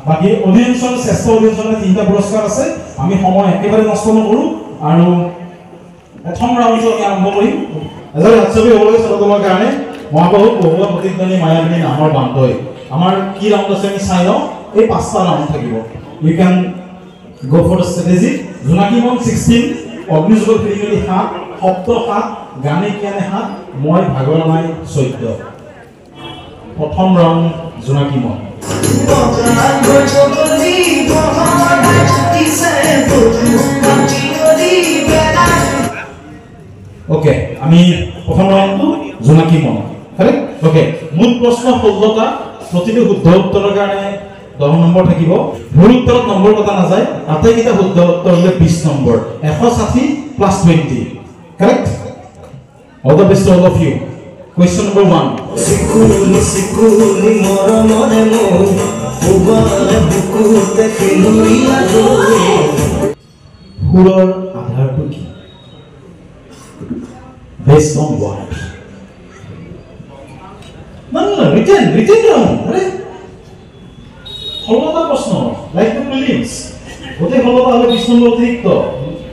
বাকি অডিয়েন্সৰ শ্ৰেষ্ঠ অডিয়েন্সৰ তিনিটা পুৰস্কাৰ আছে আমি সময় একেবাৰে নষ্ট নকৰো আৰু প্ৰথম ৰাউণ্ডটো আমি আৰম্ভ কৰিম এজন ৰাজছবি হ'বলৈ চলকৰ কাৰণে মহাবাহু বহুৱা প্ৰতিজ্ঞানী মায়াবিনী নামৰ বান্ধৈ আমাৰ কি ৰাউণ্ড আছে আমি চাই লওঁ এই পাঁচটা ৰাউণ্ড থাকিব you can go for the strategy জোনাকী মন 16 অগ্নিযুগল ফিৰিঙলি 7 শব্দ 7 গানে কিয়ানে 7 মই ভাগৰ নাই 14 প্ৰথম ৰাউণ্ড জোনাকী মন ওকে আমি প্ৰথম ৰাউণ্ডটো জোনাকী মন কাৰেক্ট ওকে মূল প্ৰশ্ন 16টা প্ৰতিটো শুদ্ধ উত্তৰৰ কাৰণে 10 নম্বৰ থাকিব ভুল উত্তৰত নম্বৰ কথা না যায় আটাইকেইটা শুদ্ধ উত্তৰ হলে 20 নম্বৰ 160 plus 20 correct all the best all of you question number 1 sikuli moromore mo ubale bukute kinuriya do hurar adhartu ki based on what no written down are হলতা প্রশ্ন লাইক টু প্রিলিমস ওতে হলতা হলে 20 নম্বর অতিরিক্ত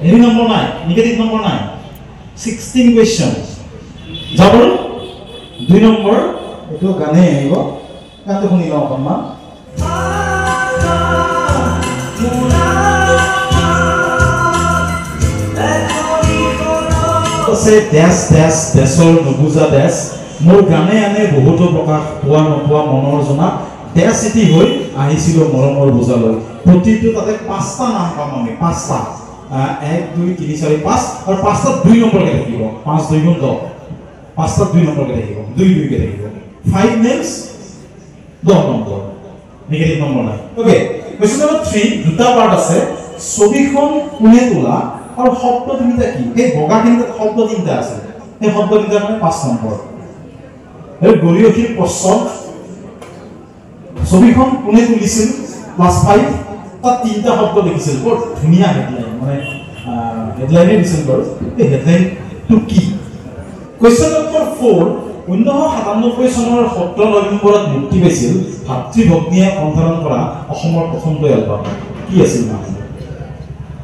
এনি নম্বর নাই negative নম্বর নাই 16 question যাবো 2 নম্বর এটো গানে আইব গানটো শুনি লও অকমান সে দেশৰ নবুজা দেশ মোৰ গানে আনে বহুতো প্ৰকাশ পোৱা নপোৱা মনৰ জনা দেশিতি হৈ আহিছিল মৰমৰ বুজালৈ প্ৰতিটো তাতে পাঁচটা নাম পাম আমি পাঁচটা 1 2 3 4 5 আৰু পাঁচটা 2 নম্বৰ কে থাকিব 5 2 গুণ 10 পাঁচটা 2 নম্বৰ কে থাকিব 2 2 কে থাকিব 5 নেমস 10 নম্বৰ নেগেটিভ নম্বৰ নাই ওকে কোৱেশ্চন নম্বৰ 3 দুটা পাৰ্ট আছে ছবিখন কোনে তোলা আৰু শব্দ তিনিটা কি এই বগাখিনিতে শব্দ তিনিটা আছে এই শব্দ তিনিটা মানে 5 নম্বৰ এই গৰিয়সীৰ প্ৰশ্ন ছবিখন কোনে তুলিছিল ক্লাস 5 তাত তিনটা শব্দ লিখিছিল বৰ ধুনীয়া হেডলাইন মানে হেডলাইনে দিছিল বাৰু এই হেডলাইন টু কি কোৱেশ্চন নম্বৰ 4 1997 চনৰ 17 নৱেম্বৰত মুক্তি পাইছিল ভাতৃভগ্নীয়ে সঞ্চালন কৰা অসমৰ প্ৰথমটো এলবাম কি আছিল নাম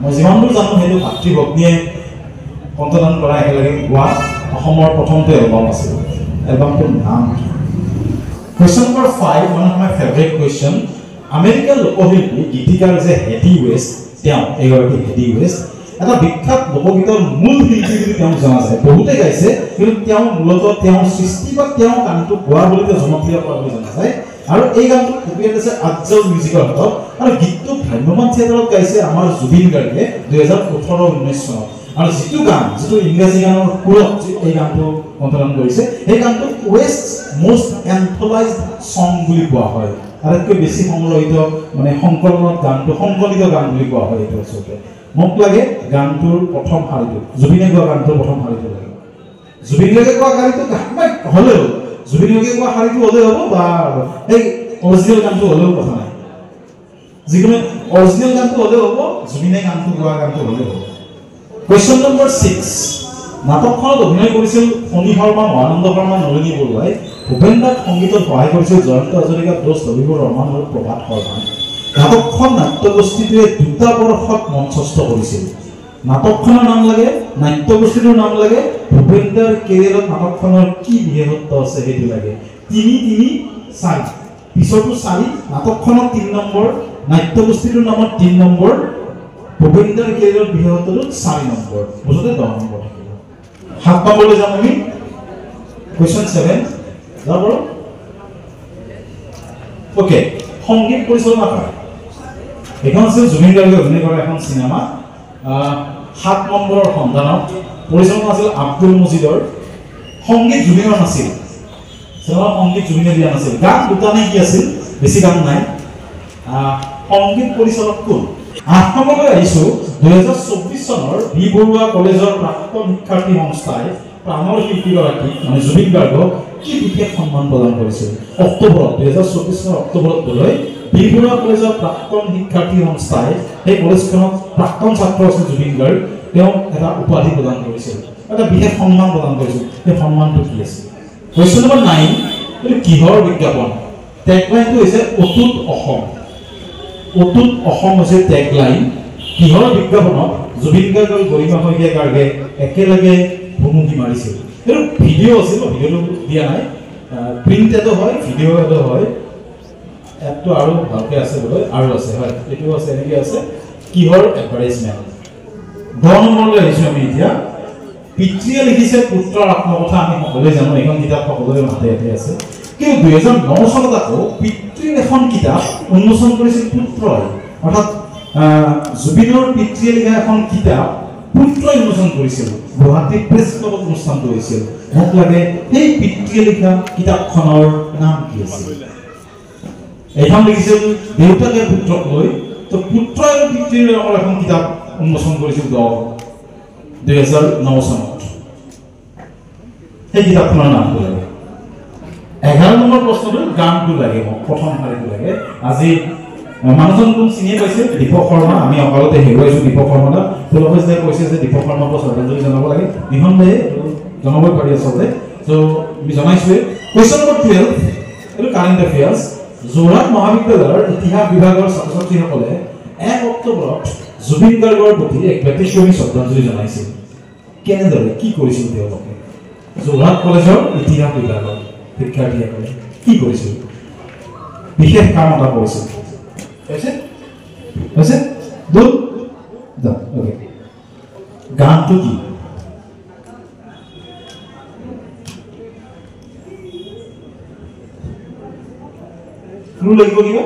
মই যিমানবোৰ জানো হেতু ভাতৃভগ্নীয়ে সঞ্চালন কৰা একেলগে গোৱা অসমৰ প্ৰথমটো এলবাম আছিল এলবামটোৰ নাম কি Question number 5, one of my favorite question. American লোকশিল্পী গীতিকাৰ যে হেডি ওয়েস্ট তেওঁ এগৰাকী হেডি ওয়েস্ট এটা বিখ্যাত লোকগীতৰ মূল শিল্পী বুলি তেওঁ জনা যায় বহুতে গাইছে কিন্তু তেওঁ মূলত তেওঁ সৃষ্টি বা তেওঁ গানটো গোৱা বুলি জনপ্ৰিয় কৰা বুলি জনা যায় আৰু এই গানটো কপিয়াত আছে আজল মিউজিকৰ হাতত আৰু গীতটো ভ্ৰাম্যমান থিয়েটাৰত গাইছে আমাৰ জুবিন গাৰ্গে 2018-19 চনত আৰু যিটো গান যিটো ইংৰাজী গানৰ সুৰত এই গানটো অন্তৰণ কৰিছে এই গানটো ওয়েস্ট মোস্ট এন্থলাইজড সং বুলি কোৱা হয় আটাইতকৈ বেছি সংগ্ৰহিত মানে সংকলনত গানটো সংকলিত গান বুলি কোৱা হয় এইটো আচলতে মোক লাগে গানটোৰ প্ৰথম শাৰীটো জুবিনে গোৱা গানটোৰ প্ৰথম শাৰীটো লাগে জুবিনে গোৱা গানটো হ'লেও জুবিনে গোৱা শাৰীটো হ'লেও হ'ব বা এই অৰিজিনেল গানটো হ'লেও কথা নাই যিকোনো অৰিজিনেল গানটো হ'লেও হ'ব জুবিনে গানটো গোৱা গানটো হ'লেও হ'ব Question number 6 নাটকখনত অভিনয় কৰিছিল ফণী শৰ্মা মহানন্দ শৰ্মা নলিনী বৰুৱাই ভূপেন্দ্ৰক সংগীতত সহায় কৰিছিল জয়ন্ত হাজৰিকা দোষ ৰবিবৰ ৰহমান আৰু প্ৰভাত শৰ্মা নাটকখন নাট্যগোষ্ঠীটোৱে দুটা বৰ্ষত মঞ্চস্থ কৰিছিল নাটকখনৰ নাম লাগে নাট্যগোষ্ঠীটোৰ নাম লাগে ভূপেন্দ্ৰৰ কেৰিয়াৰত নাটকখনৰ কি বিশেষত্ব আছে সেইটো লাগে 3-3-4 পিছতো 4 নাটকখনৰ 3 নম্বৰ নাট্যগোষ্ঠীটোৰ নামত 3 নম্বৰ ভূপেন্দ্ৰৰ কেৰিয়াৰৰ বিশেষত্বটো 4 নম্বৰ বুঝতে 10 নম্বৰ থাকিব 7 নম্বৰলৈ যাম আমি কোৱেশ্চন 7 যাব ওকে সংগীত পৰিচালনা কৰা এখন আছিল জুবিন গাৰ্গে অভিনয় কৰা এখন সিনেমা 7 নম্বৰৰ সন্ধানত পৰিচালনা আছিল আব্দুল মজিদৰ সংগীত জুবিনৰ নাছিল সিনেমা সংগীত জুবিনে দিয়া নাছিল গান দুটা নে কি আছিল বেছি গান নাই সংগীত পৰিচালক কোন আহমলৈ আহিছো 2024 চনৰ বি বৰুৱা কলেজৰ প্ৰাক্তন শিক্ষাৰ্থী সংস্থাই প্ৰাণৰ শিল্পীগৰাকী মানে জুবিন গাৰ্গক কি বিশেষ সন্মান প্ৰদান কৰিছিল অক্টোবৰত 2024 চনৰ অক্টোবৰত গলৈ বি বৰুৱা কলেজৰ প্ৰাক্তন শিক্ষাৰ্থী সংস্থাই এই কলেজখনত প্ৰাক্তন ছাত্ৰ আছিল জুবিন গাৰ্গ তেওঁ এটা উপাধি প্ৰদান কৰিছিল এটা বিশেষ সন্মান প্ৰদান কৰিছিল এই সন্মানটো কি আছিল কোৱেশ্চন নম্বৰ 9 এটো কিহৰ বিজ্ঞাপন ট্যাগলাইনটো হৈছে অতুত অসম অতুত অসম হৈছে টেগলাইন কিহৰ বিজ্ঞাপনত জুবিন গাৰ্গ আৰু গৰিমা শইকীয়া গাৰ্গে একেলগে ভুমুকি মাৰিছিল এইটো ভিডিঅ' আছিল ভিডিঅ'টো দিয়া নাই প্ৰিণ্টেডো হয় ভিডিঅ'টো হয় এপটো আৰু ভালকৈ আছে বোলে আৰু আছে হয় এইটো আছে এনেকৈ আছে কিহৰ এডভাৰটাইজমেণ্ট 10 নম্বৰলৈ আহিছোঁ আমি এতিয়া পিতৃয়ে লিখিছে পুত্ৰৰ আত্মকথা আমি সকলোৱে জানো এইখন কিতাপ সকলোৰে হাতে হাতে আছে কিন্তু 2009 চনত আকৌ পিতৃৰ এখন কিতাপ উন্মোচন কৰিছিল পুত্ৰই অৰ্থাৎ জুবিনৰ পিতৃয়ে লিখা এখন কিতাপ পুত্ৰই উন্মোচন কৰিছিল গুৱাহাটী প্ৰেছ ক্লাবত অনুষ্ঠানটো হৈছিল মোক লাগে সেই পিতৃয়ে লিখা কিতাপখনৰ নাম কি আছিল এইখন লিখিছিল দেউতাকে পুত্ৰক লৈ তো পুত্ৰ আৰু পিতৃৰ নামৰ এখন কিতাপ উন্মোচন কৰিছিল 2009 চনত সেই কিতাপখনৰ নামটো লাগে 11 নম্বৰ প্ৰশ্নটো গানটো লাগে মোক প্ৰথম শাৰীটো লাগে আজি মানুহজন কোন চিনিয়ে পাইছে দীপক শৰ্মা আমি অকালতে হেৰুৱাইছো দীপক শৰ্মা ফুলফেজে কৈছে যে দীপক শৰ্মাক শ্ৰদ্ধাঞ্জলি জনাব লাগে নিঃসন্দেহে জনাবই পাৰি আচলতে তো আমি জনাইছোৱে কুৱেশ্যন নম্বৰ 12 এইটো কাৰেণ্ট এফেয়াৰ্ছ যোৰহাট মহাবিদ্যালয়ৰ ইতিহাস বিভাগৰ ছাত্ৰ ছাত্ৰীসকলে 1 অক্টোবৰত জুবিন গাৰ্গৰ প্ৰতি এক ব্যক্তিগত শ্ৰদ্ধাঞ্জলি জনাইছিল কেনেদৰে কি কৰিছিল তেওঁলোকে যোৰহাট কলেজৰ ইতিহাস বিভাগৰ শিক্ষাৰ্থীসকলে কি কৰিছিল বিশেষ কাম এটা কৰিছিল হৈছে দুল ওকে গানটো কি ক্লু লাগিব কিবা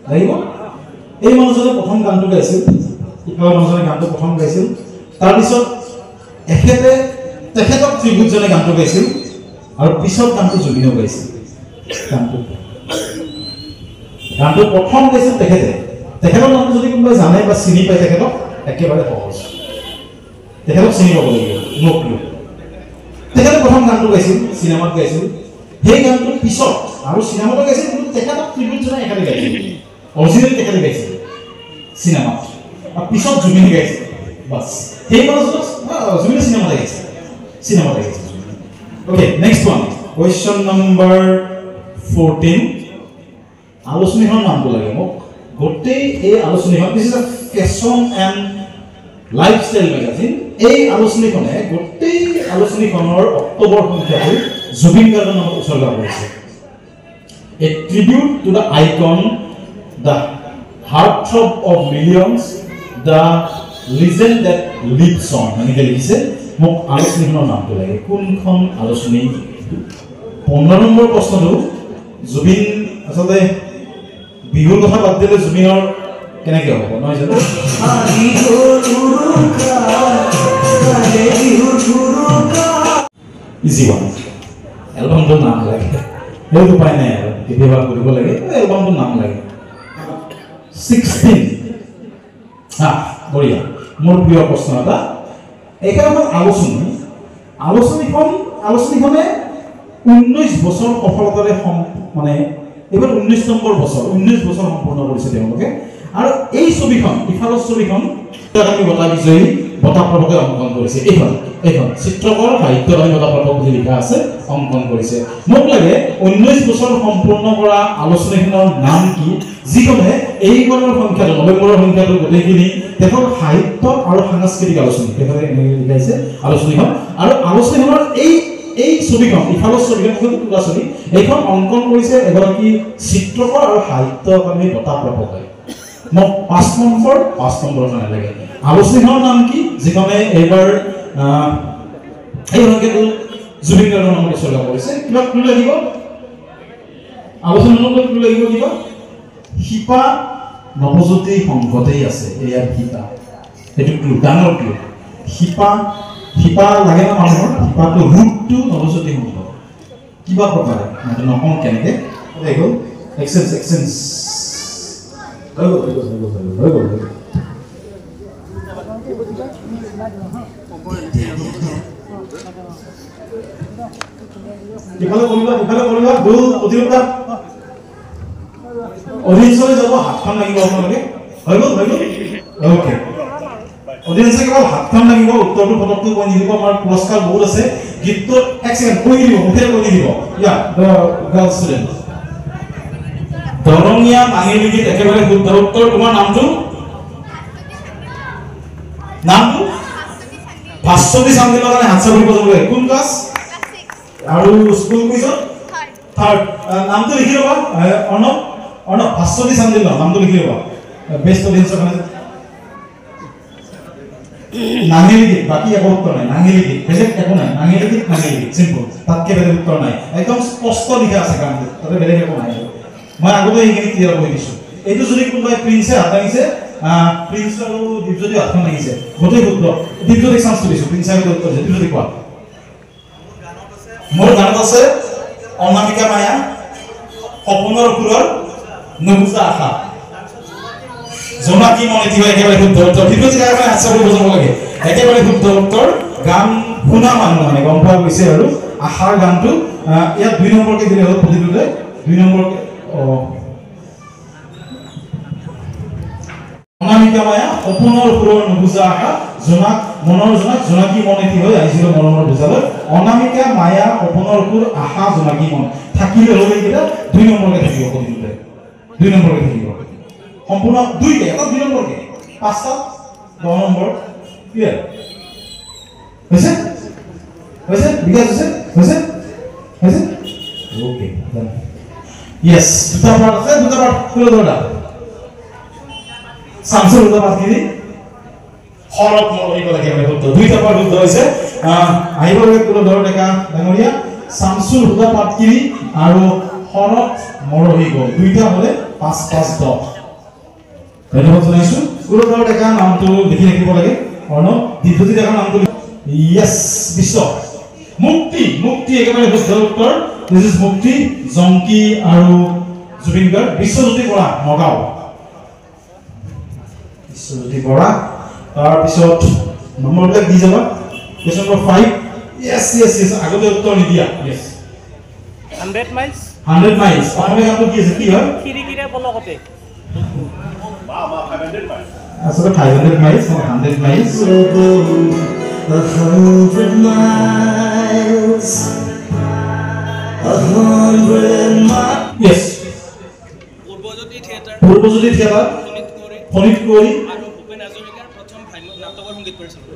লাগিব এই মানুহজনে প্ৰথম গানটো গাইছিল ইফালৰ মানুহজনে গানটো প্ৰথম গাইছিল তাৰপিছত তেখেতক ত্ৰিভুজজনে গানটো গাইছিল আৰু পিছত গানটো জুবিনেও গাইছিল গানটো প্ৰথম গাইছিল তেখেতৰ নামটো যদি কোনোবাই জানে বা চিনি পায় তেখেতক একেবাৰে সহজ তেখেতক চিনি পাব লাগিব নকলো তেখেতে প্ৰথম গানটো গাইছিল চিনেমাত গাইছিল সেই গানটো পিছত আৰু চিনেমাটো গাইছিল কিন্তু তেখেতক ত্ৰিভুজজনে একেলগে গাইছিল অৰিজিনেল তেখেতে গাইছিল চিনেমাত আৰু পিছত জুবিনে গাইছিল বাছ সেই মানুহজন জুবিনে চিনেমাতে গাইছিল okay next one question number 14 আলোচনীখনৰ নামটো লাগে মোক গোটেই এই আলোচনীখন this is a fashion and lifestyle magazine এই আলোচনীখনে গোটেই আলোচনীখনৰ অক্টোবৰ সংখ্যাটো জুবিন গাৰ্গৰ নামত উৎসৰ্গা কৰিছে a tribute to the icon the heart throb of millions the legend that lives on এনেকৈ লিখিছে মোক আলোচনীখনৰ নামটো লাগে কোনখন আলোচনী 15 নম্বৰ প্ৰশ্নটো জুবিন আচলতে বিহুৰ কথা বাদ দিলে জুবিনৰ কেনেকৈ হ'ব নহয় জানো ইজি ওৱান এলবামটোৰ নাম লাগে সেইটো উপায় নাই আৰু কেতিয়াবা কৰিব লাগে এলবামটোৰ নাম লাগে 16 বঢ়িয়া মোৰ প্ৰিয় প্ৰশ্ন এটা এইখন আলোচনীখনে 19 বছৰ সফলতাৰে মানে এবাৰ 19 নম্বৰ বছৰ 19 বছৰ সম্পূৰ্ণ কৰিছে তেওঁলোকে আৰু এই ছবিখন ইফালৰ ছবিখন আমি বঁটা বিজয়ী বঁটা প্ৰাপকে অংকন কৰিছে এইখন চিত্ৰকৰ সাহিত্য বঁটা প্ৰাপক বুলি লিখা আছে অংকন কৰিছে মোক লাগে 19 বছৰ সম্পূৰ্ণ কৰা আলোচনীখনৰ নাম কি যিখনে এইবাৰৰ সংখ্যাটো নৱেম্বৰৰ সংখ্যাটো গোটেইখিনি তেখেতৰ সাহিত্য আৰু সাংস্কৃতিক আলোচনী তেখেতে লিখাইছে আলোচনীখন আৰু আলোচনীখনৰ এই ছবিখন ইফালৰ ছবিখন পুৰা ছবি এইখন অংকন কৰিছে এগৰাকী চিত্ৰকৰ আৰু সাহিত্যকৰ্মী বঁটা প্ৰাপকে মোক 5 নম্বৰ কাৰণে লাগে আলোচনীখনৰ নাম কি যিখনে এইবাৰ এই সংখ্যাটো জুবিন গাৰ্গৰ নামত উৎসৰ্গা কৰিছে কিবা ক্লু লাগিব আলোচনীখনৰ ক্লু লাগিব কিবা শিপা নৱজ্যোতি সংঘতেই আছে এয়াৰ শিপা এইটো ক্লু ডাঙৰ ক্লু শিপা লাগে না মানুহৰ শিপাটো ৰুটটো নৱজ্যোতি সংঘ কিবা প্ৰকাৰে মই নকওঁ কেনেকৈ হৈ গ'ল এক্সেঞ্জ হৈ গ'ল ইফালে কৰিবা দুল প্ৰতিযোগিতা অডিয়েন্সলৈ যাব হাতখন লাগিব আপোনালোকে হৈ গ'ল ওকে অডিয়েন্সে কেৱল হাতখন লাগিব উত্তৰটো পটককৈ কৈ নিদিব আমাৰ পুৰস্কাৰ বহুত আছে গীতটো এক ছেকেণ্ড কৈ দিব মুখেৰে কৈ নিদিব ইয়া দ্য গাৰ্ল ষ্টুডেণ্ট দৰঙীয়া নাঙিলিগিত একেবাৰে শুদ্ধ উত্তৰ তোমাৰ নামটো ভাস্বতী চান্দিলৰ কাৰণে হাত চাপৰি বজাব লাগে কোন ক্লাছ আৰু স্কুল কুইজত থাৰ্ড নামটো লিখি ল'বা অৰ্ণৱ ভাস্বতী চান্দিলৰ নামটো লিখি ল'বা বেষ্ট অডিয়েন্সৰ কাৰণে নাঙিলিগিত বাকি একো উত্তৰ নাই নাঙিলিগিত বেলেগ একো নাই নাঙিলিগিত চিম্পল তাতকে বেলেগ উত্তৰ নাই একদম স্পষ্ট লিখা আছে গানটো তাতে বেলেগ একো নাই মই আগতে এইখিনি ক্লিয়াৰ কৰি দিছোঁ এইটো যদি কোনোবাই প্ৰিন্সে হাত দাঙিছে প্ৰিন্স আৰু দীপজ্যোতি হাতখন দাঙিছে গোটেই শুদ্ধ দীপজ্যোতিক চান্সটো দিছোঁ প্ৰিন্সে আগতে উত্তৰ দিছে দীপজ্যোতি কোৱা মোৰ গানত আছে অনামিকা মায়া সপোনৰ সুৰৰ নুবুজা আশা জোনাকী মনেতি হয় একেবাৰে শুদ্ধ উত্তৰ দীপজ্যোতি কাৰণে হাত চাপৰি বজাব লাগে একেবাৰে শুদ্ধ উত্তৰ গান শুনা মানুহ মানে গম পোৱা গৈছে আৰু আশাৰ গানটো ইয়াত 2 নম্বৰকে দিলে হ'ল প্ৰতিটোতে 2 নম্বৰকে অনামিকা মায়া সপোনৰ সুৰৰ নুবুজা আশা জোনাকী মনেতি হৈ আহিছিল মৰমৰ বুজালৈ অনামিকা মায়া সপোনৰ সুৰ আশা জোনাকী মন থাকিলে হ'ল এইকেইটা 2 নম্বৰকে থাকিব প্ৰতিটোতে 2 নম্বৰকে থাকিব সম্পূৰ্ণ 2 কে এটা 2 নম্বৰকে 5টা 10 নম্বৰ ক্লিয়াৰ হৈছে বিকাশ হৈছে ওকে ডান Yes, দুটা পার্ট খুলে দাও সামসুর দুটা পার্ট কি হরক মরিব লাগে আমি শুদ্ধ দুইটা পার্ট শুদ্ধ হইছে আহিব লাগে খুলে দাও দেখা ডাঙরিয়া সামসুর দুটা পার্ট কি আৰু হৰক মৰহি গল দুইটা হলে 5 5 10 ধন্যবাদ জনাইছো খুলে দাও দেখা নামটো লিখি ৰাখিব লাগে অৰ্ণ দীপজ্যোতি দেখা নামটো ইয়েস বিশ্ব মুক্তি একেবাৰে শুদ্ধ উত্তৰ This is Mukti, Zonki, Aru, Zubingar, Biswajyoti Bora, Nogao. Biswajyoti Bora. Pisot number like these are question number 5. Yes. Agote uttor nidia. Yes. 100 miles. 100 miles. Apne kaam to ki ase ki hoy? Kire bolokote. Wow, 500 miles. Asole 500 miles, 100 miles. 100 miles. 100 miles. Yes. পূৰ্বজ্যোতি theatre ফনিত কৰি আৰু ভূপেন হাজৰিকাৰ প্ৰথম নাটকৰ সংগীত পৰিচালক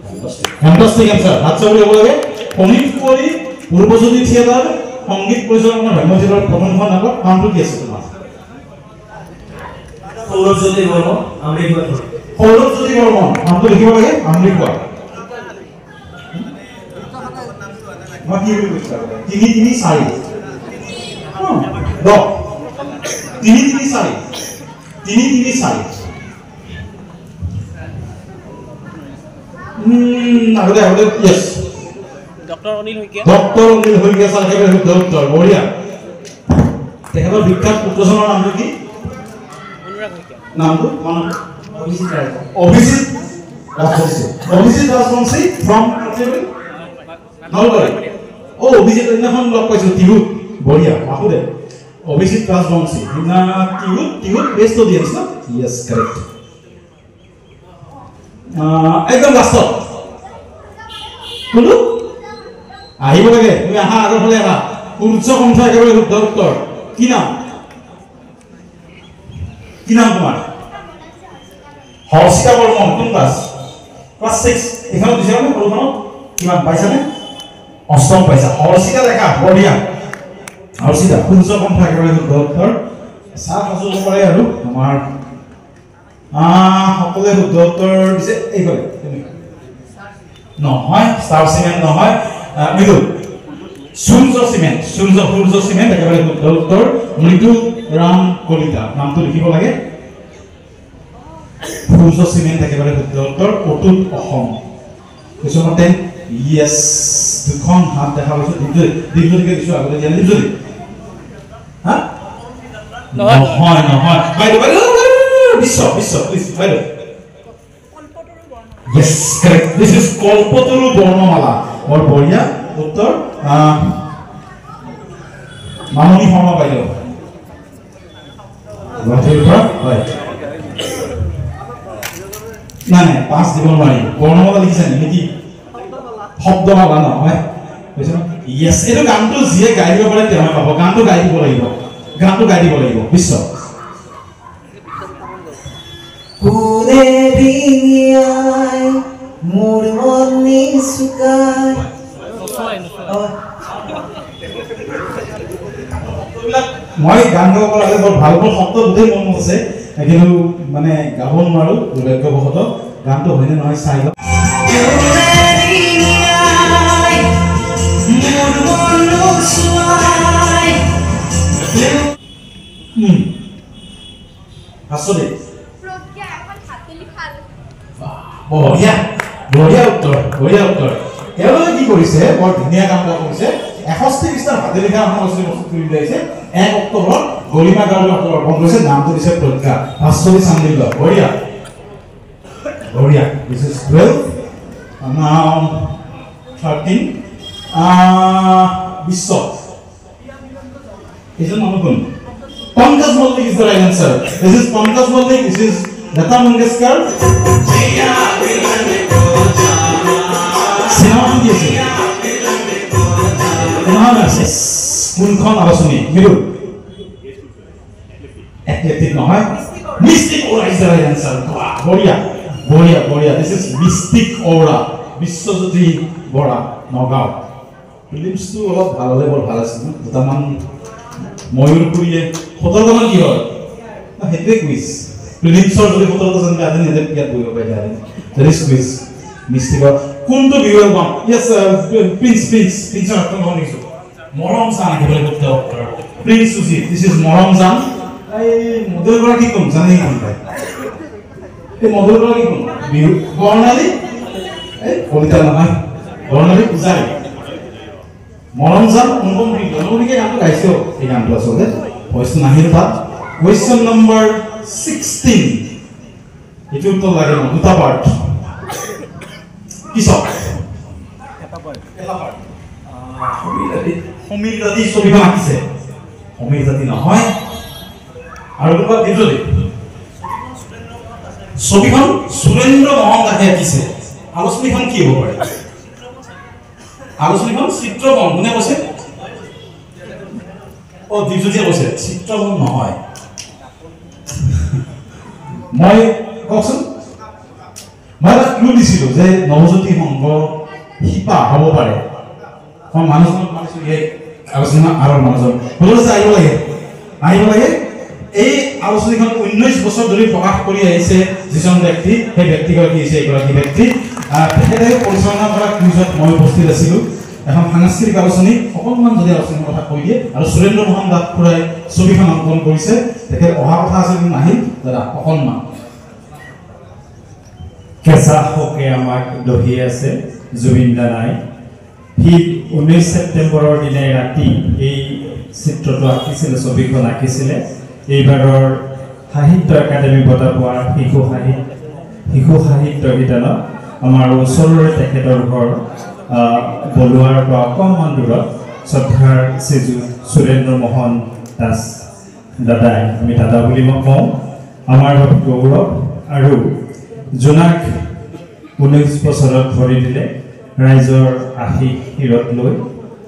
fantastic answer হাত চাপৰি হ'ব লাগে ফনিত কৰি পূৰ্বজ্যোতি থিয়েটাৰ সংগীত পৰিচালনা ভাগ্যজিতৰ প্ৰথমখন নাটক নামটো কি আছে তোমাৰ সৌৰভজ্যোতি বৰ্মন নামটো লিখিব লাগে আমৃকোৱা মই কি বুলি কৈছো 3 4 Dok. 3 4. Agora yes. Doctor Anil Saikia sir একেবাৰে শুদ্ধ উত্তৰ বঢ়িয়া তেখেতৰ বিখ্যাত পুত্ৰজনৰ নামটো কি অনুৰাগ শইকীয়া নামটো অভিজিত ৰাজবংশী from নলবাৰী অভিজিত দিনাখন লগ পাইছো টিহুত বঢ়িয়া বাহুদে অভিজিত ৰাজবংশী না টিহুত বেষ্ট অডিয়েন্স না ইয়েস কাৰেক্ট একদম লাষ্টত কোনটো আহিব লাগে তুমি আহা আগৰ ফালে আহা সূৰ্য কণ্ঠ একেবাৰে শুদ্ধ উত্তৰ কি নাম তোমাৰ হৰ্ষিতা বৰ্মন কোন ক্লাছ 6 এখানে দিছে না পড়ানো কিমান পাইছা নে অষ্টম পাইছা হৰ্ষিতা দেখা বঢ়িয়া হৰ্ষিতা সূৰ্য কণ্ঠ একেবাৰে শুদ্ধ উত্তৰ সাত হাজু কৰে আৰু আমাৰ সকলোৱে শুদ্ধ উত্তৰ দিছে এইফালে নহয় ষ্টাৰ সিমেন্ট নহয় মৃদু সূৰ্য সিমেন্ট একেবাৰে শুদ্ধ উত্তৰ মৃদু ৰাম কলিতা নামটো লিখিব লাগে সূৰ্য সিমেন্ট একেবাৰে শুদ্ধ উত্তৰ অতুল অসম কিছুমতে ইয়েস দুখন হাত দেখা পাইছো দিগজৰিকে দিছো আগতে দিয়া দিগজৰি হা নহয় বাইদেউ বিশ্ব প্লিজ বাইদেউ yes correct this is কল্পতৰু বৰ্ণমালা और बढ़िया उत्तर माननी शर्मा বাইদেউ না না পাঁচ দিব নোৱাৰি বৰ্ণমালা লিখিছে নেকি শব্দমালা নহয় কৈছে না ইয়েস এটো গানটো যিয়ে গাই দিব পাৰে তেওঁ পাব গানটো গাই দিব লাগিব বিশ্ব কোনে ৰিঙিয়াই মোৰ মনি চুকাই মই গান গাব লাগে বৰ ভাল ভাল শব্দ গোটেই মন আছে কিন্তু মানে গাব নোৱাৰো দুৰ্ভাগ্যবশতঃ গানটো হয়নে নহয় চাই লওঁ আসলে বঢ়িয়া বঢ়িয়া উত্তৰ তেওঁলোকে কি কৰিছে বৰ ধুনীয়া কাম এটা কৰিছে 61 পৃষ্ঠাৰ হাতে লিখা এখন আলোচনী প্ৰস্তুত কৰি উলিয়াইছে 1 অক্টোবৰত গৰিমা গাঁৱলৈ অৰ্পণ কৰিছে নামটো দিছে প্ৰজ্ঞা ভাস্বতী চান্দিল্য বঢ়িয়া বঢ়িয়া দিছ ইজ 12 now 13 বিশ্ব এজন মানুহ কোন Pankaj Mallik is the right answer. This is Pankaj Mallik. This is Lata Mangeshkar. Sinema ki ase? Sinema ase. Kunkhon alosoni. Miru. Athletic nohoy. Mystic Aura is the right answer. Boria. This is Mystic Aura. Biswajyoti Bora. Nogao. Films to olop bhal hole bor bhal ase. Dutaman ময়ূরপুরিয়ে 17 মান কি হয় না হেতে quiz প্ৰিলিমসৰ যদি 17 জন গাদন হেতে ইয়াত বহিব পাই যায় দ্যাট ইজ কুইজ মিষ্টিক কোনটো বিৱাৰ বাম ইয়েস প্ৰিন্স অৰ্থ গনিছো মৰম জান কেবলে কৰতে প্ৰিন্স সুজি দিস ইজ মৰম জান এই মডেল কৰা কি কোন জানি কোন পায় এই মডেল কৰা কি কোন বিহু বৰ্ণালী এই কবিতা নহয় বৰ্ণালী পূজাৰী মৰমজান অনুপমকে গানটো গাইছো এই গানটো আসলে ভয়েস নাহিল তাত কোয়েশ্চন নাম্বার 16 এটো তো লাগে না দুটা পার্ট কি সব এটা পার্ট সমীরজাতি ছবিখন আঁকিছে সমীরজাতি নহয় আৰু দুটা দিজলি ছবিখন সুৰেন্দ্ৰ মোহন দাসে আঁকিছে আলোচনীখন কি হ'ব পাৰে আলোচনীখন চিত্ৰবন কোনে কৈছে ও দিজলিয়ে কৈছে চিত্ৰবন নহয় মই কওকচোন মই এটা ক্লু দিছিলো যে নৱজ্যোতি সংঘ শিপা হ'ব পাৰে মই মানুহজনক মানিছো এই আলোচনা আৰু মানুহজন বলে যে আহিব লাগে এই আলোচনীখন 19 বছৰ ধৰি প্ৰকাশ কৰি আহিছে যিজন ব্যক্তি সেই ব্যক্তিগৰাকী হৈছে এগৰাকী ব্যক্তি তেখেতে পৰিচালনা কৰা কুইজত মই উপস্থিত আছিলো এখন সাংস্কৃতিক আলোচনী অকণমান যদি আলোচনীৰ কথা কৈ দিয়ে আৰু সুৰেন্দ্ৰ মোহন দাস খুৰাই ছবিখন অংকন কৰিছে তেখেত অহা কথা আছে কিন্তু নাহিল দাদা অকণমান কেঁচা শোকে আমাক দহি আছে জুবিন দাই সি 19 ছেপ্টেম্বৰৰ দিনা ৰাতি এই চিত্ৰটো আঁকিছিলে ছবিখন আঁকিছিলে এইবাৰৰ সাহিত্য একাডেমি বঁটা পোৱা শিশু সাহিত্য বিতানত আমাৰ ওচৰৰে তেখেতৰ ঘৰ বলুৱাৰ পৰা অকণমান দূৰত শ্ৰদ্ধাৰ শ্ৰীযুত সুৰেন্দ্ৰ মোহন দাস দাদাই আমি দাদা বুলি কওঁ আমাৰ বাবে গৌৰৱ আৰু জোনাক 19 বছৰত ভৰি দিলে ৰাইজৰ আশীৰ্বাদ লৈ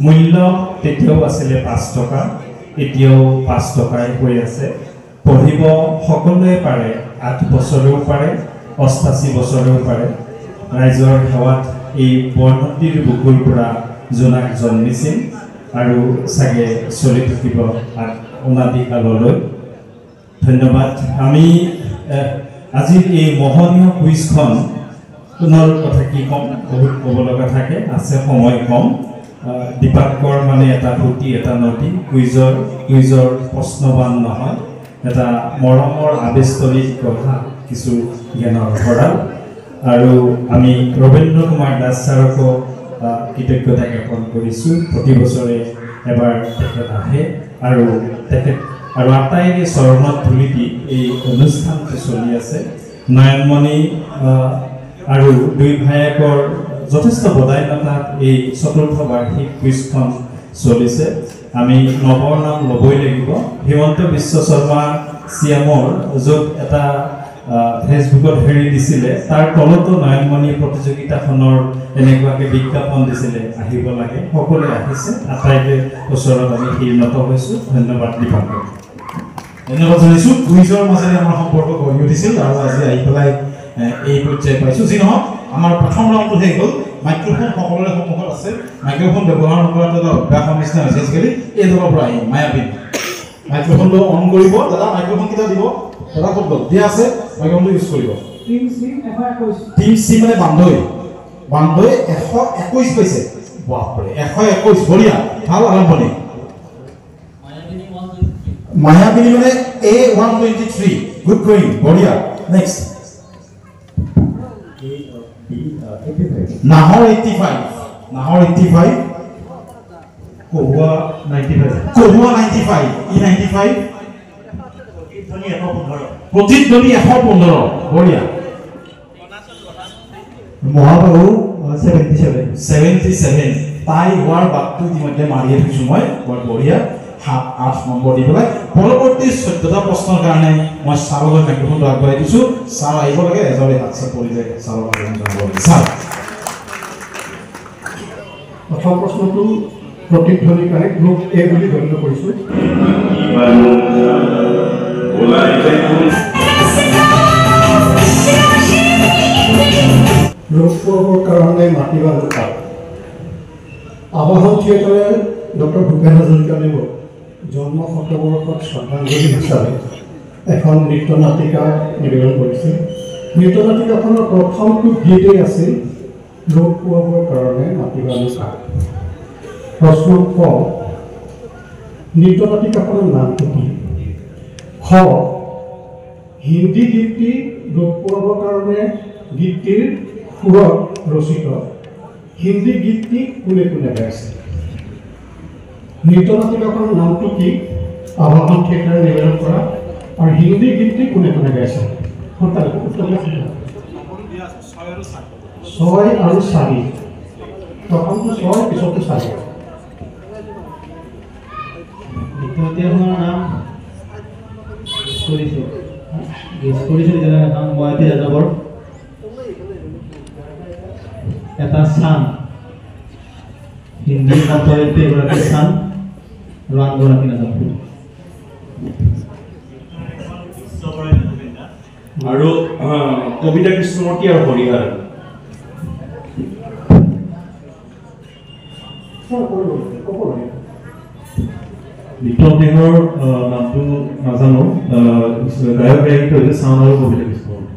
মূল্য তেতিয়াও আছিলে 5 টকা এতিয়াও 5 টকাই হৈ আছে পঢ়িব সকলোৱে পাৰে 8 বছৰেও পাৰে 88 বছৰেও পাৰে ৰাইজৰ সেৱাত এই বৰ্ণতিৰ বুকুৰ পৰা জোনাক জন্মিছিল আৰু সাগে চলি থাকিব অনাদি কাললৈ ধন্যবাদ আমি আজি এই মোহনীয় কুইজখন পুনৰ কথা কি কম বহুত ক'ব লগা থাকে আছে সময় কম দীপাকৰ মানে এটা ফুটি এটা নদী কুইজৰ প্ৰশ্নবান নহয় এটা মৰমৰ আবেষ্টলিক কথা কিছু জ্ঞানৰ ভঁৰাল আৰু আমি ৰবীন্দ্ৰ কুমাৰ দাস ছাৰকো কৃতজ্ঞতা জ্ঞাপন কৰিছোঁ প্ৰতি বছৰে এবাৰ তেখেত আহে আৰু আটাইৰে চৰণত ধুলি দি এই অনুষ্ঠানটো চলি আছে নয়নমণি আৰু দুই ভায়েকৰ যথেষ্ট বদায়নতাত এই চতুৰ্থ বাৰ্ষিক কুইজখন চলিছে আমি নৱৰ নাম ল'বই লাগিব হিমন্ত বিশ্ব শৰ্মা চিএমৰ য'ত এটা ফেচবুকত হেৰি দিছিলে তাৰ তলতো নয়নমণি প্ৰতিযোগিতাখনৰ এনেকুৱাকৈ বিজ্ঞাপন দিছিলে আহিব লাগে সকলোৱে আহিছে আটাইৰে ওচৰত আমি শিৰণত হৈছোঁ ধন্যবাদ দীপাকৰ ধন্যবাদ জনাইছোঁ কুইজৰ মাজেৰে আমাৰ সম্পৰ্ক গঢ়ি উঠিছিল আৰু আজি আহি পেলাই এই পৰ্যায় পাইছোঁ যি নহওক আমাৰ প্ৰথম ৰাউণ্ডটো শেষ হ'ল মাইক্ৰফোন সকলোৰে সন্মুখত আছে মাইক্ৰফোন ব্যৱহাৰ নকৰাটো এটা অভ্যাসৰ নিচিনা হৈছে আজিকালি এই দলৰ পৰা আহিম মায়াবী মাইক্ৰফোনটো অন কৰিব দাদা মাইক্ৰফোন কেইটা দিব দাদা ক'ত গ'ল দিয়া আছে মাইক্ৰফোনটো ইউজ কৰিব টিম চি মানে বান্ধৈ 121 পাইছে বাপৰে 121 বঢ়িয়া ভাল আৰম্ভণি মায়াবিনী মানে A123 গুড গোইং বঢ়িয়া নেক্সট নাহৰ 85 কহুৱা 95 E95 প্ৰতিধ্বনি 115 বঢ়িয়া মহাবাহু 77 তাই হোৱাৰ বাটটো ইতিমধ্যে মাৰিয়ে থৈছোঁ মই বৰ বঢ়িয়া 7-8 নম্বৰ দি পেলাই পৰৱৰ্তী 14টা প্ৰশ্নৰ কাৰণে মই ছাৰলৈ মাইক্ৰফোনটো আগবঢ়াই দিছোঁ ছাৰ আহিব লাগে এজৰে হাত চাপ পৰিলে ছাৰৰ আবেদন জনাব লাগে ছাৰ প্ৰথম প্ৰশ্নটো প্ৰতিধ্বনিৰ কাৰণে গ্ৰুপ এ বুলি গণ্য কৰিছোঁ লোকপ্ৰভৰ কাৰণে মাতিবা লোকা আবাহন থিয়েটাৰে ডক্টৰ ভূপেন হাজৰিকাদেৱৰ জন্ম শতবৰ্ষত শ্ৰদ্ধাঞ্জলি হিচাপে এখন নৃত্য নাটিকা নিবেদন কৰিছিল নৃত্য নাটিকাখনৰ প্ৰথমটো গীতেই আছিল লোকপ্ৰভৰ কাৰণে মাতিবা লোকা প্ৰশ্ন ক নৃত্য নাটিকাখনৰ নামটো কি খ হিন্দী গীতটি লোকপ্ৰভৰ কাৰণে গীতটিৰ সুৰত ৰচিত হিন্দী গীতটি কোনে কোনে গাইছে নৃত্য নাটিকাখনৰ নামটো কি আবাহন থিয়েটাৰে নিবেদন কৰা আৰু হিন্দী গীতটি কোনে কোনে গাইছে ছয় আৰু 4 প্ৰথমটো 6 পিছতো 4 দ্বিতীয়খনৰ নাম কৰিছোঁ নাম ময়াতি যাযাবৰ এটা চান হিন্দী কণ্ঠশিল্পী এগৰাকী চান আৰু আনগৰাকী নাযাব আৰু কবিতা কৃষ্ণমূৰ্তি আৰু হৰিহৰ বিক্ৰমদেৱৰ নামটো নাজানো গায়ক গায়িকা হৈছে চান আৰু কবিতা কৃষ্ণমূৰ্তি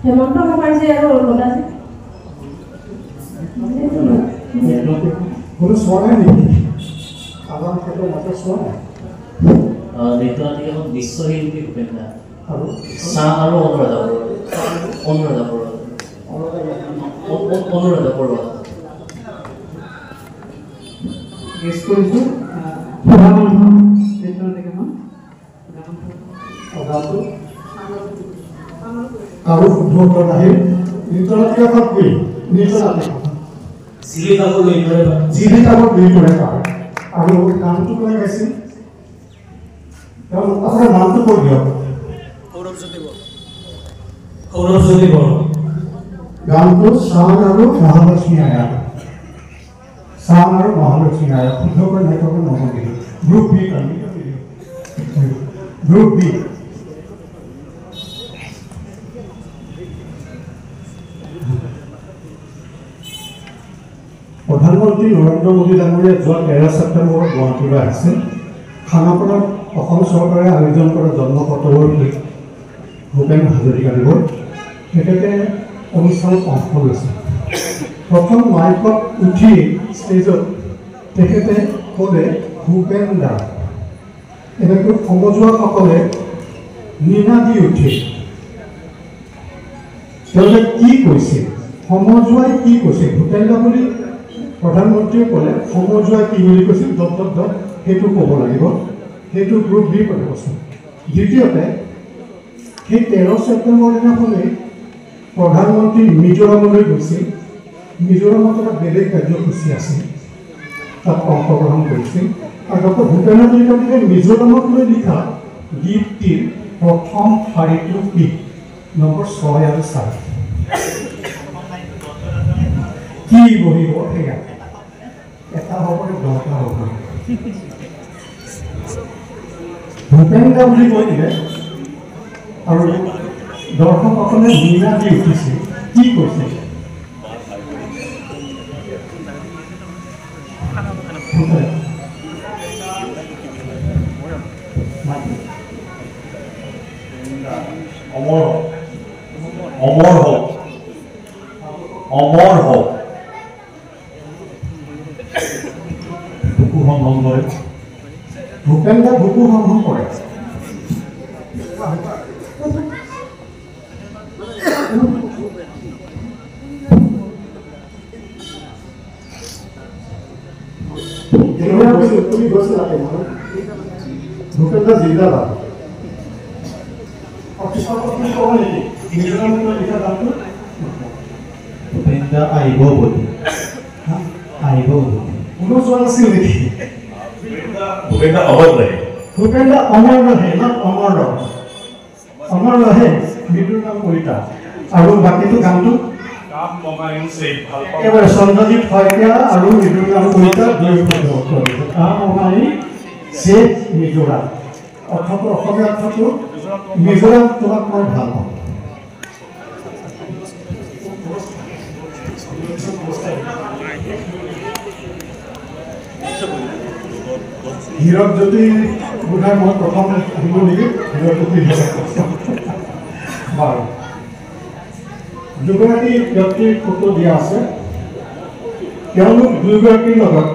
হেমন্ত মুখাৰ্জী আৰু লতাজী কোনো চোৱা নাই নেকি আগাম ক্ষেত্ৰত মাত্ৰ চোৱা নাই নৃত্য নাটিকাখন বিশ্বশিল্পী ভূপেন দা আৰু চাহ আৰু অনুৰাধা বৰুৱা গেছ কৰিছোঁ আৰু শুদ্ধ উত্তৰ আহিল নৃত্য নাটিকাখন কি নৃত্য নাটিকাখন জীৱিতাবোৰ দুই কৰে তাৰ আৰু নামটো কোনে গাইছিল আপোনাৰ নামটো কৈ দিয়ক সৌৰভজ্যোতি বড়ো গানটো চান আৰু মহালক্ষ্মী আয়া শুদ্ধকৈ নেটৱৰ্কে নম্বৰ দিলোঁ গ্ৰুপ বি প্ৰধানমন্ত্ৰী নৰেন্দ্ৰ মোদী ডাঙৰীয়া যোৱা 13 ছেপ্টেম্বৰত গুৱাহাটীলৈ আহিছিল খানাপাৰাত অসম চৰকাৰে আয়োজন কৰা জন্ম শতবৰ্ষী ভূপেন হাজৰিকাদেৱৰ তেখেতে অনুষ্ঠানত অংশ লৈছিল প্ৰথম মাইকত উঠি ষ্টেজত তেখেতে ক'লে ভূপেন দা এনেকৈ সমজুৱাসকলে নিনা দি উঠিল তেওঁলোকে কি কৈছিল সমজুৱাই কি কৈছিল ভূপেন দা বুলি প্ৰধানমন্ত্ৰীয়ে ক'লে সমজুৱাই কি বুলি কৈছিল সেইটো ক'ব লাগিব সেইটো গ্ৰুপ বি কৰিব কৈছিল দ্বিতীয়তে সেই 13 ছেপ্টেম্বৰ দিনাখনেই প্ৰধানমন্ত্ৰী মিজোৰামলৈ গৈছিল মিজোৰামত এটা বেলেগ কাৰ্যসূচী আছিল তাত অংশগ্ৰহণ কৰিছিল আৰু ডক্টৰ ভূপেন হাজৰিকাদেৱে মিজোৰামক লৈ লিখা গীতটিৰ প্ৰথম শাৰীটো কি নম্বৰ 6 আৰু 4 কি বহিব সেয়া এটা হ'বনে 10টা হ'ব ভূপেন দা বুলি কৈ দিলে আৰু দৰ্শকসকলে মিনা দি উঠিছে কি কৈছে অমৰ হওক অমৰ হওক বুকু সংগ্ৰহ কৰে ভূপেন দা বুকু সংগ্ৰহ কৰে তুমি গৈছিলা ভূপেন দা জিন্দাবাদ ভূপেন দা আহিব বুলি কোনো যোৱা নাছিল নেকি ভূপেন দা অমৰ ৰহে ভূপেন দা অমৰ ৰহে না অমৰ ৰহে মৃত্যুৰ নাম কলিতা আৰু বাকীটো গানটো এবাৰ চন্দ্ৰজিৎ শইকীয়া আৰু মৃত্যুৰ নাম কলিতা মিজোৰাম অৰ্থটো অসমীয়া অৰ্থটো মিজোৰাম তোমাক মই ভাল পাওঁ হীৰক জ্যোতি বোধহয় মই প্ৰথম আহিব নেকি হীৰক জ্যোতি বাৰু দুগৰাকী ব্যক্তিৰ ফটো দিয়া আছে তেওঁলোক দুয়োগৰাকীৰ লগত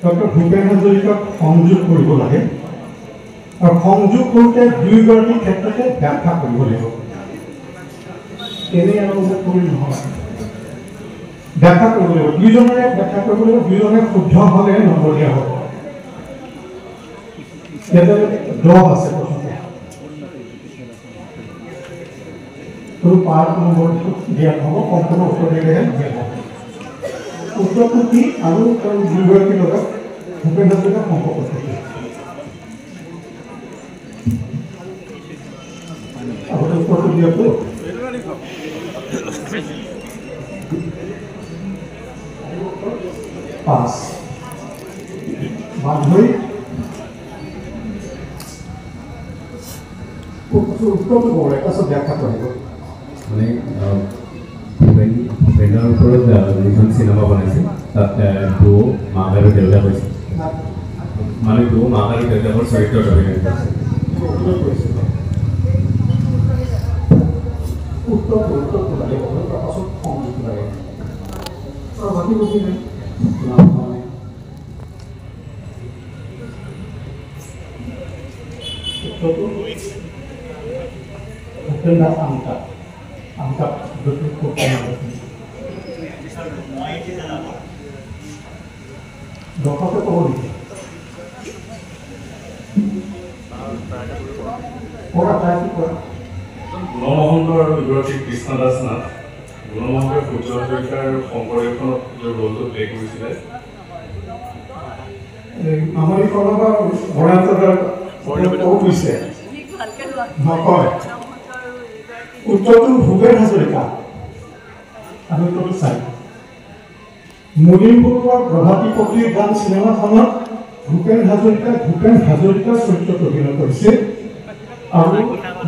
ডক্টৰ ভূপেন হাজৰিকাক সংযোগ কৰিব লাগে আৰু সংযোগ কৰোঁতে দুয়োগৰাকীৰ ক্ষেত্ৰতে ব্যাখ্যা কৰিব লাগিব এনেই আৰু কৰি নহয় ব্যাখ্যা কৰিব লাগিব দুইজনৰে ব্যাখ্যা কৰিব লাগিব দুইজনে শুদ্ধ হ'লে নম্বৰ দিয়া হ'ব ইয়াতে 10 আছে প্ৰথমতে তো পাঁচ নম্বৰ দিয়া হ'ব সম্পূৰ্ণ উত্তৰ দিলেহে দিয়া হ'ব উত্তৰটো কি আৰু দুয়োগৰাকীৰ লগত ভূপেন হাজৰিকাৰ সম্পৰ্ক কি আগতে উত্তৰটো দিয়াটো পাঁচ বান্ধৈ উত্তৰটো ক'ব তাৰপিছত ব্যাখ্যা কৰিব মানে ভূপেনৰ ওপৰত যিখন চিনেমা বনাইছিল তাত দুও মাক আৰু দেউতাক হৈছে মানে দুও মাক আৰু দেউতাকৰ চৰিত্ৰত অভিনয় কৰিছে উত্তৰটো লাগে তাৰপাছত সংযোগ লাগে আৰু বাকী বুজি নাই উত্তৰটো ভূপেন দাস আমটা খুব দৰ্শকে ক'ব নেকি কৰা ট্ৰাইটো কৰা গুণমহন্ত আৰু দুগৰাকী কৃষ্ণ দাস নাথ গুণমহন্তই সূৰ্য হাজৰিকাৰ শংকৰদেৱখনত ৰোলটো প্লে কৰিছিলে আমাৰ এইখনৰ পৰা বৰান্তদাৰ কৈছে নকয় উত্তৰটো ভূপেন হাজৰিকা আৰু উত্তৰটো চাই মুনিম বৰুৱাৰ প্ৰভাতী পত্ৰীৰ গান চিনেমাখনত ভূপেন হাজৰিকাৰ চৰিত্ৰত অভিনয় কৰিছে আৰু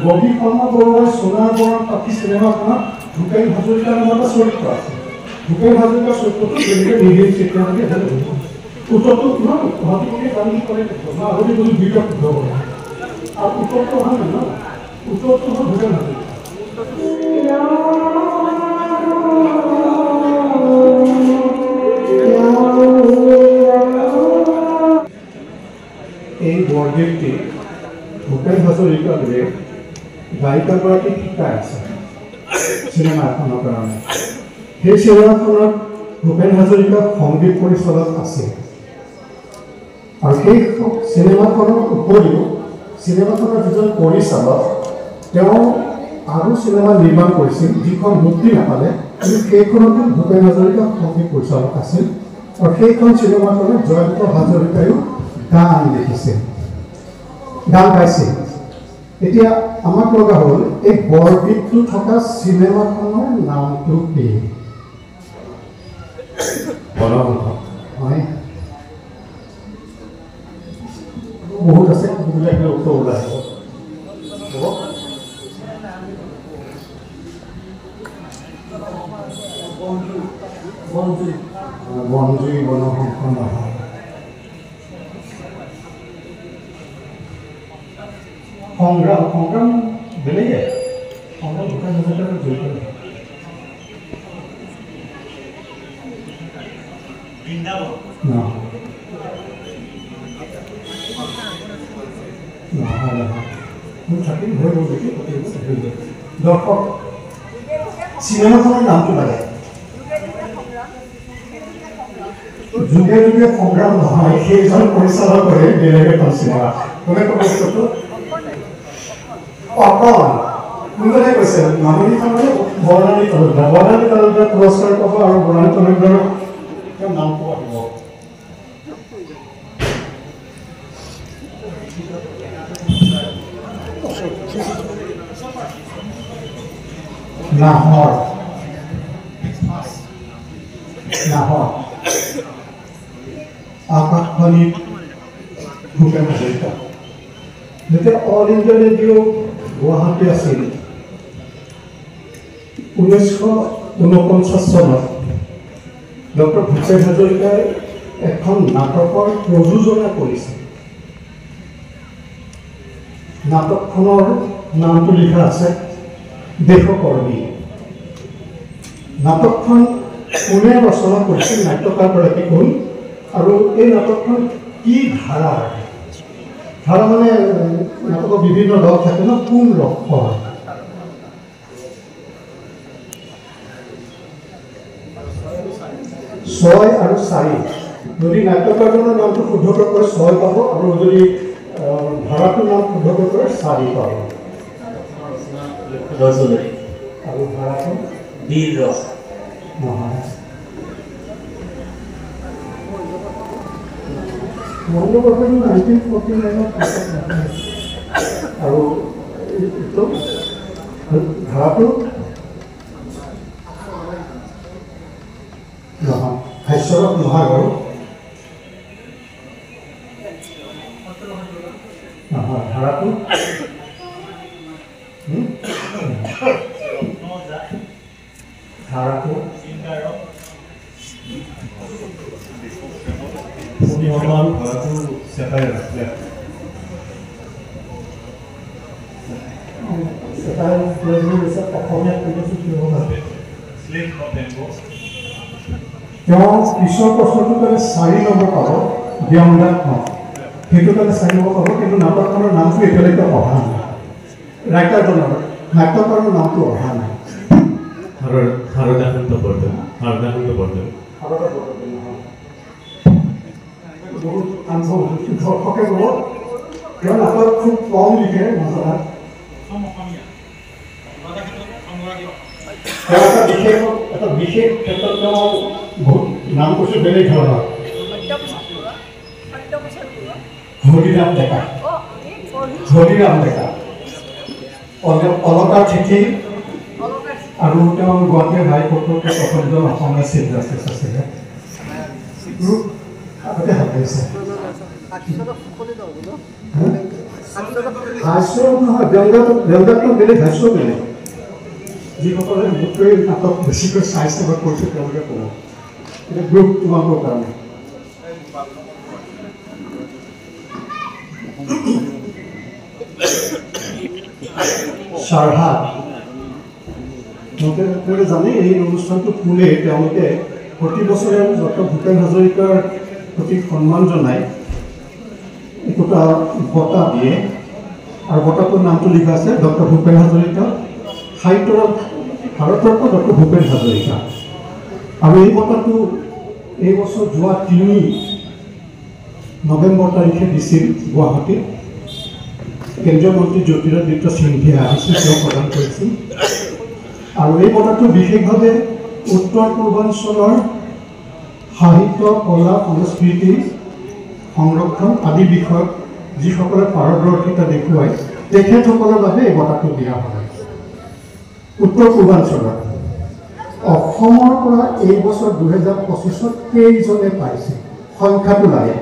ববি শৰ্মা বৰুৱাৰ সোণাৰ বৰণ পাতি চিনেমাখনত ভূপেন হাজৰিকাৰ নামৰ এটা চৰিত্ৰ আছে ভূপেন হাজৰিকাৰ চৰিত্ৰটো যেনেকৈ নিজে চিত্ৰভাৱে উত্তৰটো নহয় প্ৰভাতী পত্ৰীৰ গান কৰে আগতে যদি দুইটা শুদ্ধ কৰে আৰু উত্তৰটো অহা নাই ন উত্তৰটো হ'ল ভূপেন হাজৰিকা এই বৰগীতটি ভূপেন হাজৰিকাৰে গায়িকাগৰাকীক শিকাই আছে চিনেমা এখনৰ কাৰণে সেই চিনেমাখনত ভূপেন হাজৰিকা সংগীত পৰিচালক আছে আৰু সেই চিনেমাখনৰ উপৰিও চিনেমাখনৰ যিজন পৰিচালক তেওঁ আৰু চিনেমা নিৰ্মাণ কৰিছিল যিখন মুক্তি নাপালে কিন্তু সেইখনতো ভূপেন হাজৰিকা সংগীত পৰিচালক আছিল আৰু সেইখন চিনেমাখনত জয়ন্ত হাজৰিকায়ো গান লিখিছিল গান গাইছিল এতিয়া আমাক লগা হ'ল এই বৰগীতটো থকা চিনেমাখনৰ নামটো কি? বনসংখ হয় বহুত আছে সেইবিলাক উত্তৰ ওলাই হ'ব বনজুই বনসংখ নহয় সংগ্ৰাম বেলেগে সংগ্ৰাম ভূপেন হাজৰিকাৰ জড়িত দৰ্শক চিনেমাখনৰ নামটো লাগে যুগে যুগে সংগ্ৰাম নহয় সেইজন পৰিচালক কৰে বেলেগ এখন চিনেমা কোনে ক'ব বস্তুটো অকণমান কোনজনে কৈছে মামনি খানে বৰ্ণালী তালুকদাৰ পুৰস্কাৰ পাব আৰু বৰ্ণালী তালুকদাৰৰ নামটো আহিব নাহৰ আকাশবাণীত ভূপেন হাজৰিকা যেতিয়া অল ইণ্ডিয়া ৰেডিঅ' গুৱাহাটী আছিল 1949 চনত ডক্টৰ ভূপেন হাজৰিকাই এখন নাটকৰ প্ৰযোজনা কৰিছিল নাটকখনৰ নামটো লিখা আছে দেশকৰ্মী নাটকখন কোনে ৰচনা কৰিছিল নাট্যকাৰগৰাকী কোন আৰু এই নাটকখন কি ধাৰাৰ ধাৰা মানে নাটকৰ বিভিন্ন ৰস থাকে ন কোন ৰসৰ 6 আৰু 4 যদি নাট্যকাৰজনৰ নামটো শুদ্ধকৈ কৰে 6 পাব আৰু যদি ধাৰাটোৰ নাম শুদ্ধকৈ কৰে 4 পাব আৰু ধাৰাটো বীৰ ৰস নহয় মনোবৰ্তন 1949 আৰু ধাৰাটো নহয় হাস্যৰস নহয় বাৰু নহয় ধাৰাটো ধাৰাটো অকণমান ধাৰাটো চেপাই ৰাখিলে অসমীয়া তেওঁ পিছৰ প্ৰশ্নটো কাৰণে 4 নম্বৰ পাব ব্যংগাত্মক সেইটো কাৰণে 4 নম্বৰ পাব কিন্তু নাটকখনৰ নামটো এতিয়ালৈকে অহা নাই ৰাইটাৰজনৰ নাটকৰ নামটো অহা নাই শাৰদাকান্ত বৰ্ধন বহুত দৰ্শকে ক'ব তেওঁ নাটক খুব কম লিখে নজনা তেওঁ এটা বিশেষ ক্ষেত্ৰত তেওঁ বহুত নাম কৰিছে বেলেগ ধৰণৰ হৰিৰাম ডেকা অলকাৰ চিঠি আৰু তেওঁ গুৱাহাটীৰ হাইকোৰ্টৰ প্ৰথমজন অসমীয়া চিফ জাষ্টিচ আছিলে আগতে হাতিছে হাস্য নহয় ব্যংগাত্মক বেলেগ হাস্য বেলেগ যিসকলে মোতকৈ নাটক বেছিকৈ চাইছে বা কৰিছে তেওঁলোকে ক'ব এতিয়া গ্ৰুপ তোমালোকৰ কাৰণে চাৰহাট তেওঁলোকে জানে এই অনুষ্ঠানটো কোনে তেওঁলোকে প্ৰতি বছৰে ডক্টৰ ভূপেন হাজৰিকাৰ প্ৰতি সন্মান জনাই একোটা বঁটা দিয়ে আৰু বঁটাটোৰ নামটো লিখা আছে ডক্টৰ ভূপেন হাজৰিকা সাহিত্যৰ ভাৰতৰ ডক্টৰ ভূপেন হাজৰিকা আৰু এই বঁটাটো এই বছৰ যোৱা 3 নৱেম্বৰ তাৰিখে দিছিল গুৱাহাটীত কেন্দ্ৰীয় মন্ত্ৰী জ্যোতিৰাদিত্য সিন্ধিয়া আহিছিল তেওঁ প্ৰদান কৰিছিল আৰু এই বঁটাটো বিশেষভাৱে উত্তৰ পূৰ্বাঞ্চলৰ সাহিত্য কলা সংস্কৃতি সংৰক্ষণ আদি বিষয়ত যিসকলে পাৰদৰ্শিতা দেখুৱাই তেখেতসকলৰ বাবে এই বঁটাটো দিয়া হয়। উত্তৰ পূৰ্বাঞ্চলত অসমৰ পৰা এই বছৰ 2025 কেইজনে পাইছে সংখ্যাটো লাগে।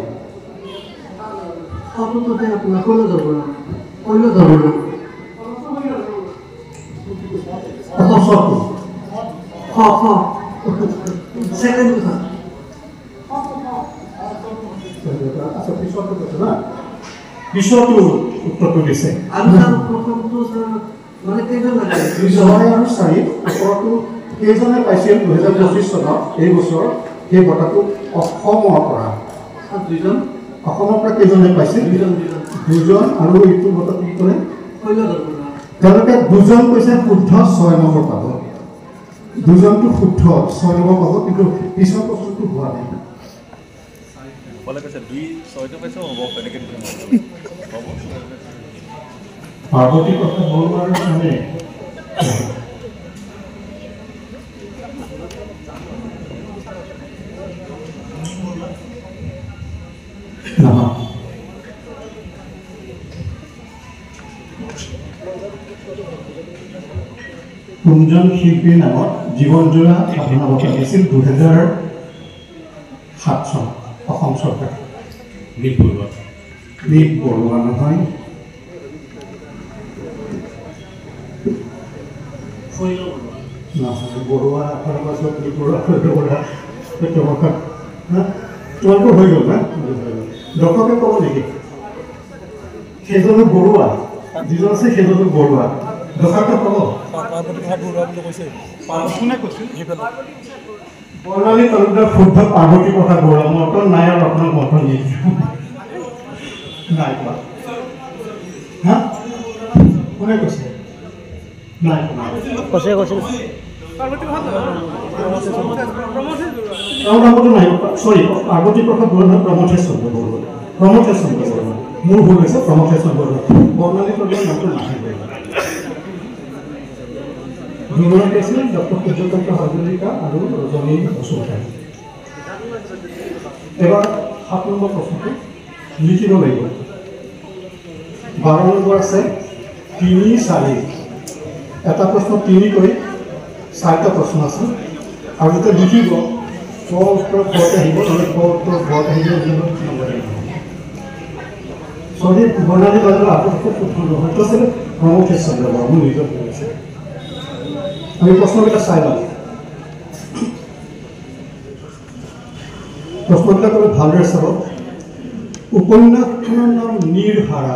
সততে আপোনাৰ কইল ধৰবনা সেকেন্ড কথা আচ্ছা পিছতো উত্তৰটো দিছে আৰু প্ৰথমটো মানে কেইজন লাগে 6 আৰু 4 উত্তৰটো কেইজনে পাইছিল 2025 চনত এই বছৰ সেই বঁটাটো অসমৰ পৰা দুজন অসমৰ পৰা কেইজনে পাইছিল দুজন আৰু এইটো বঁটাটো কি কৰে তেওঁলোকে দুজন কৈছে শুদ্ধ 6 নম্বৰ পাব দুজনটো শুদ্ধ 6 নম্বৰ পাব কিন্তু পিছৰ প্ৰশ্নটো হোৱা নাই পাৰ্বতী কথা বলবাৰ মানে নহয় কুঞ্জন শিল্পীৰ নামত জীৱনজোৰা সাধনা বঁটা দিছিল 2007 চন অসম চৰকাৰে নীপ বৰুৱা নহয় বৰুৱা পাছত তোমালোকৰ হৈ গ'ল না দৰ্শকে ক'ব নেকি সেইজনো বৰুৱা যিজন আছে সেইজনো বৰুৱা দৰ্শকে ক'ব বৰ্ণালী তালুকদাৰ শুদ্ধ পাৰ্বতী প্ৰসাদ বৰুৱা মটন নাই আৰু আপোনাৰ মটন নাই কোৱা হা কোনে কৈছে নাই কৈছে নামটো নাই চৰি পাৰ্বতী প্ৰসাদ বৰুৱা নহয় প্ৰমথেশ চন্দ্ৰ বৰুৱা মোৰ ভুল হৈছে প্ৰমথেশ চন্দ্ৰ বৰুৱা বৰ্ণালী তালুকদাৰ নামটো নাহে দুগৰাকী আছিল ডক্টৰ সূৰ্যকান্ত হাজৰিকা আৰু ৰজনী বসুমতাৰী এবাৰ 7 নম্বৰ প্ৰশ্নটো লিখিব লাগিব 12 নম্বৰ আছে 3 4 এটা প্ৰশ্ন 3 কৈ 4টা প্ৰশ্ন আছে আৰু যেতিয়া লিখিব ক উত্তৰ ঘৰত আহিব নহ'লে ক উত্তৰ ঘৰত আহিব চৰি বৰ্ণালী তালুকদাৰ আপোনালোকক শুদ্ধ হয়তো আছিলে প্ৰমথেশ চন্দ্ৰ বৰুৱা মোৰ নিজৰ আছে আমি প্ৰশ্নকেইটা চাই লওঁ প্ৰশ্নবিলাক অলপ ভালদৰে চাব উপন্যাসখনৰ নাম নিৰ্হাৰা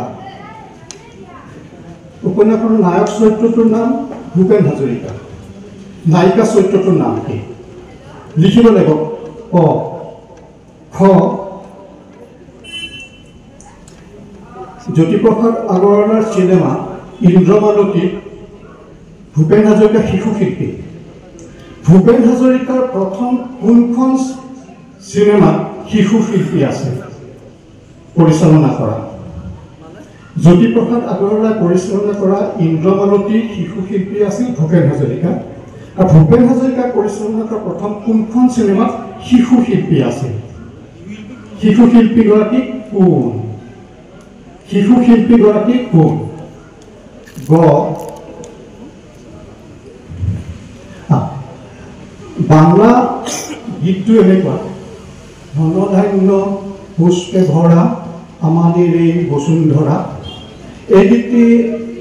উপন্যাসখনৰ নায়ক চৰিত্ৰটোৰ নাম ভূপেন হাজৰিকা নায়িকা চৰিত্ৰটোৰ নাম কি লিখিব লাগিব ক খ জ্যোতিপ্ৰসাদ আগৰৱালাৰ চিনেমা ইন্দ্ৰমালতীত ভূপেন হাজৰিকা শিশু শিল্পী ভূপেন হাজৰিকাৰ প্ৰথম কোনখন চিনেমাত শিশু শিল্পী আছে পৰিচালনা কৰা জ্যোতিপ্ৰসাদ আগৰৱালাই পৰিচালনা কৰা ইন্দ্ৰমালতী শিশু শিল্পী আছিল ভূপেন হাজৰিকা আৰু ভূপেন হাজৰিকাৰ পৰিচালনা কৰা প্ৰথম কোনখন চিনেমাত শিশু শিল্পী আছে শিশু শিল্পীগৰাকী কোন শিশু শিল্পীগৰাকী কোন গ বাংলা গীতটো এনেকুৱা ধনধান্য পুষ্পে ভৰা আমাদেৰ এই বসুন্ধৰা এই গীতটি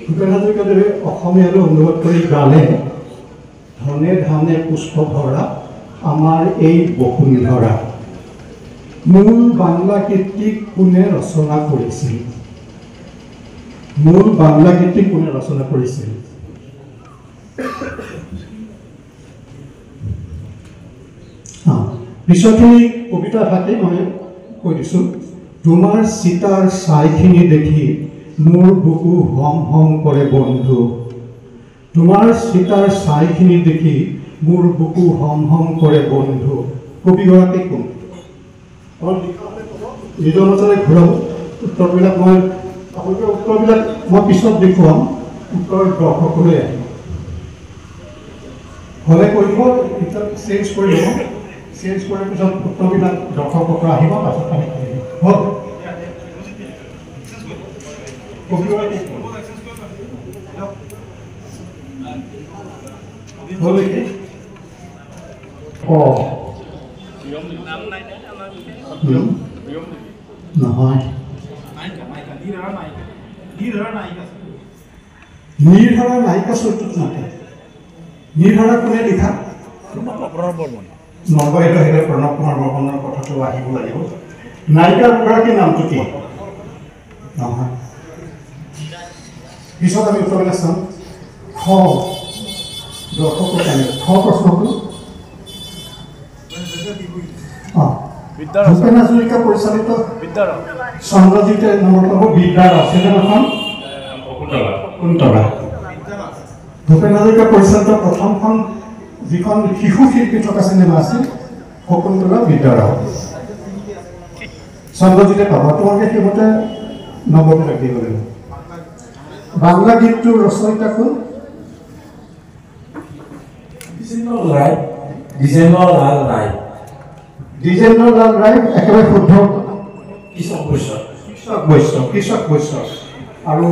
ভূপেন হাজৰিকাদেৱে অসমীয়ালৈ অনুবাদ কৰি গালে ধনে ধানে পুষ্প ভৰা আমাৰ এই বসুন্ধৰা মূল বাংলা গীতটি কোনে ৰচনা কৰিছিল মূল বাংলা গীতটি কোনে ৰচনা কৰিছিল পিছৰখিনি কবিতা থাকে মই কৈ দিছোঁ তোমাৰ চিতাৰ ছাইখিনি দেখি মোৰ বুকু হম হম কৰে বন্ধু তোমাৰ চিতাৰ ছাইখিনি দেখি মোৰ বুকু হম হম কৰে বন্ধু কবিগৰাকী কোন নিজৰ মাজৰে ঘূৰাব উত্তৰবিলাক মই আপোনালোকে উত্তৰবিলাক মই পিছত দেখুৱাম উত্তৰ দৰ্শকলৈ আহিম হ'লে কৰিব চেঞ্জ কৰি ল'ব চেঞ্জ কৰাৰ পিছত উত্তৰবিলাক দৰ্শকৰ পৰা আহিব পাছত আমি হ'ল কবিগৰাকী বলকে নহয় নিৰ্ধাৰা নায়িকা চৰিত্ৰত নাথাকে নিৰ্ধাৰা কোনে লিখা নৱগীত হেৰে প্ৰণৱ কুমাৰ বৰ্মনৰ কথাটো আহিব লাগিব নায়িকাৰ গৰাকী নামটো কি নহয় পিছত আমি উত্তৰবিলাক চাম খ দৰ্শকৰ কাৰণে খ প্ৰশ্নটো ভূপেন হাজৰিকা পৰিচালিত চন্দ্ৰজিতে নম্বৰ পাব বিদ্যাৰ চিনেমাখন কুন্তলা ভূপেন হাজৰিকা পৰিচালিত প্ৰথমখন যিখন শিশু শিল্পী থকা চিনেমা আছিল শকুন্তলা বিদ্যাৰাও চন্দ্ৰজিতে পাব তোমালোকে সেইমতে নম্বৰবিলাক দিব লাগিব বাংলা গীতটোৰ ৰচয়িতা কোন দ্বিজেন্দ্ৰ লাল ৰায় একেবাৰে শুদ্ধ কৃষক বৈশ্য আৰু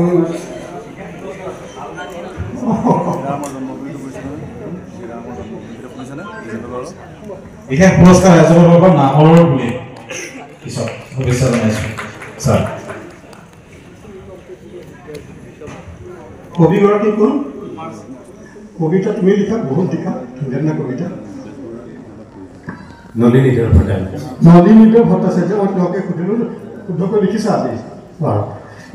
বিশেষ পুৰস্কাৰ ৰাজ্যসভাৰ নাহৰৰ বুলি পিছত শুভেচ্ছা জনাইছোঁ ছাৰ কবিগৰাকী কোন কবিতা তুমি লিখা বহুত লিখা ধুনীয়া কবিতা নলিনীধৰ ভট্টাচাৰ্য মই তোমাকে সুধিলোঁ শুদ্ধকৈ লিখিছা আজি বাৰু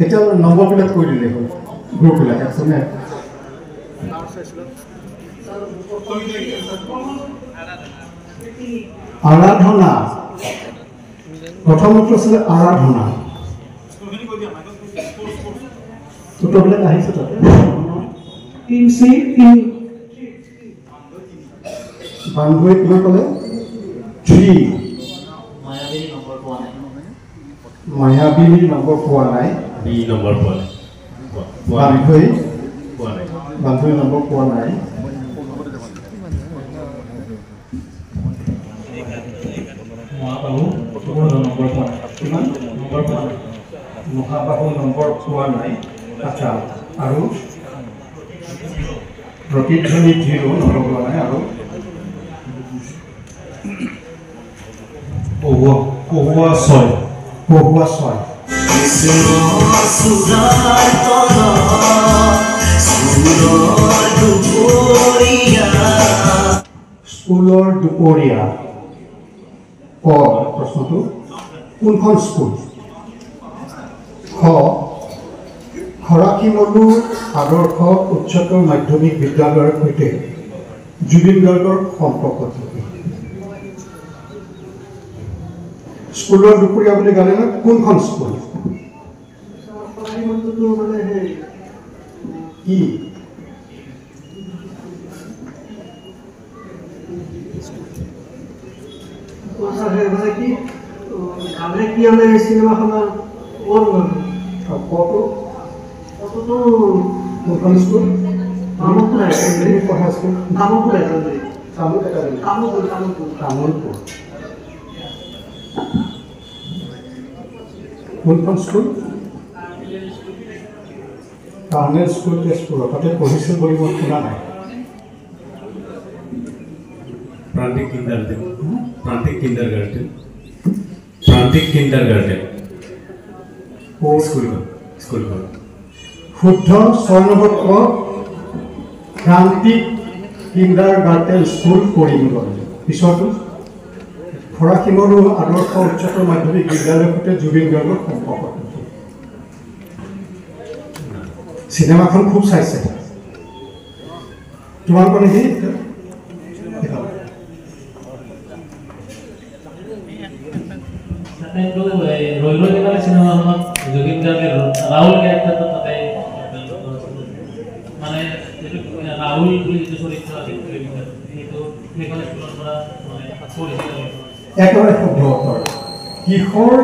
এতিয়া নম্বৰবিলাক কৈ দিলে হ'ল গ্ৰুপবিলাক একচোনে আৰাধনা প্ৰথমটো আছিলে আৰাধনা উত্তৰবিলাক আহিছে তাতে বান্ধৱী কিমান ক'লে 3 মায়াবিনী নম্বৰ পোৱা নাই বি নম্বৰ পোৱা নাই বান্ধৱী নম্বৰ পোৱা নাই মহাবাহু নম্বৰ পোৱা নাই আচ্ছা আৰু প্ৰতিধ্বনি 0 নম্বৰ পোৱা নাই আৰু পঢ়ুৱা 6 স্কুলৰ দুপৰীয়া প্ৰশ্নটো কোনখন স্কুল খ খৰাকিমলু আদৰ্শ উচ্চতৰ মাধ্যমিক বিদ্যালয়ৰ সৈতে জুবিন গাৰ্গৰ সম্পৰ্ক স্কুলৰ দুপৰীয়া বুলি গালে ন কোনখন স্কুল কি চিনেমাখনৰ কোনখন স্কুল কাৰ্নেল স্কুল তেজপুৰত তাতে পঢ়িছিল বুলি মই শুনা নাই প্ৰান্তিক কিণ্ডাৰগাৰ্টেন স্কুলখন শুদ্ধ 6 নম্বৰ ক প্ৰান্তিক কিণ্ডাৰগাৰ্টেন স্কুল কৰিমগঞ্জ পিছতো খৰাকিমলু আদৰ্শ উচ্চতৰ মাধ্যমিক বিদ্যালয়ৰ সৈতে জুবিন গাৰ্গৰ সম্পৰ্ক চিনেমাখন খুব চাইছে তোমালোকৰ নেকি চিনেমাখনত জুবিন গাৰ্গে ৰাহুল কেৰেক্টাৰটো তাতে মানে ৰাহুল বুলি যিটো চৰিত্ৰ আছিল সেইটো সেইখন স্কুলৰ পৰা একেবাৰে শুদ্ধ উত্তৰ কিশোৰ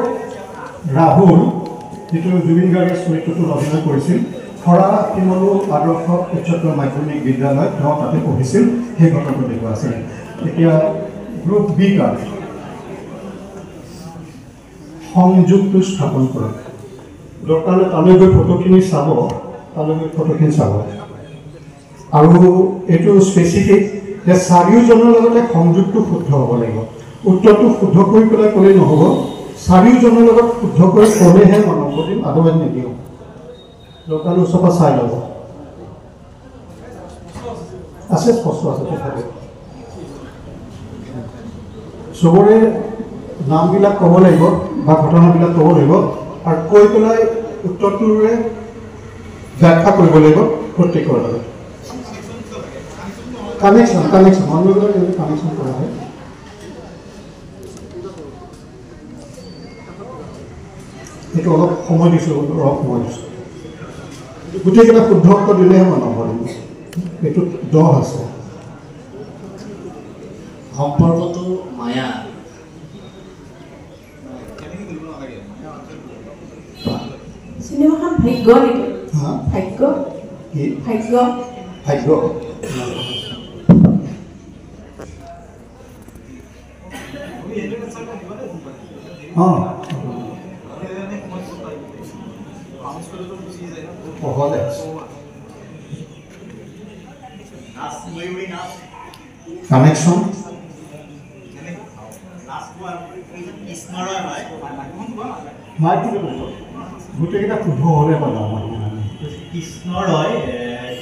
ৰাহুল যিটো জুবিন গাৰ্গৰ চৰিত্ৰটো অভিনয় কৰিছিল খৰাকিমলু আদৰ্শ উচ্চতৰ মাধ্যমিক বিদ্যালয়ত তেওঁ তাতে পঢ়িছিল সেই ঘটনাটো দেখুওৱা আছিল এতিয়া গ্ৰুপ বি কাৰণে সংযোগটো স্থাপন কৰক দৰকাৰ তালৈ গৈ ফটোখিনি চাব আৰু এইটো স্পেচিফিক যে চাৰিওজনৰ লগতে সংযোগটো শুদ্ধ হ'ব লাগিব উত্তৰটো শুদ্ধ কৰি পেলাই ক'লেই নহ'ব চাৰিওজনৰ লগত শুদ্ধ কৰি ক'লেহে মই নম্বৰ দিম আদবাইজ নিদিওঁ লোকাল ওচৰৰ পৰা চাই ল'ব আছে স্পষ্ট আছে তথাপি চবৰে নামবিলাক ক'ব লাগিব বা ঘটনাবিলাক ক'ব লাগিব আৰু কৈ পেলাই উত্তৰটোৰে ব্যাখ্যা কৰিব লাগিব প্ৰত্যেকৰ লগত কানেকশ্যন মানুহবিলাক যদি কানেকশ্যন কৰা হয় এইটো অলপ সময় দিছোঁ গোটেইকেইটা শুদ্ধ উত্তৰ দিলেহে মই নম্বৰ দিম এইটো 10 আছে সম্পৰ্কটো মায়া চিনেমাখন ভাগ্য নেকি ভাগ্য কি ভাগ্য ভাগ্য কানেকশ্যন গোটেইকেইটা শুদ্ধ হ'লে পালোঁ কৃষ্ণৰ হয়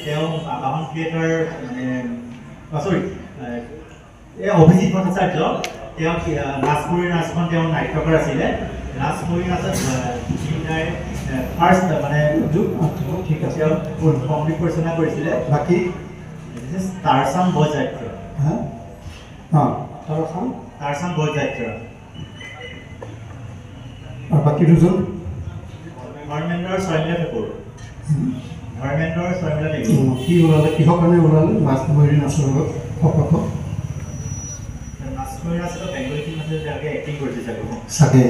তেওঁ বাহন থিয়েটাৰ মানে চৰি অভিজিৎ ভট্টাচাৰ্য তেওঁ নাচপুৰীৰ নাচখন তেওঁ নাট্যকাৰ আছিলে নাচপুৰীৰ নাচত ফাৰ্ষ্ট মানে ঠিক আছে সংগীত পৰিচালনা কৰিছিলে বাকী তাৰচাম বৰযাত্ৰা তাৰচাম বৰযাত্ৰা আৰু বাকী দুজন ধৰ্মেন্দ্ৰ স্বৰ্মিলা ঠাকুৰ ধৰ্মেন্দ্ৰ স্বৰ্মিলা ঠাকুৰ কি ওলালে কিহৰ কাৰণে ওলালে নাচময়ূৰী নাচৰ লগত সম্পৰ্ক নাচময়ূৰী নাচত বেংগলী ফিল্ম আছে তেওঁলোকে এক্টিং কৰিছে চাগে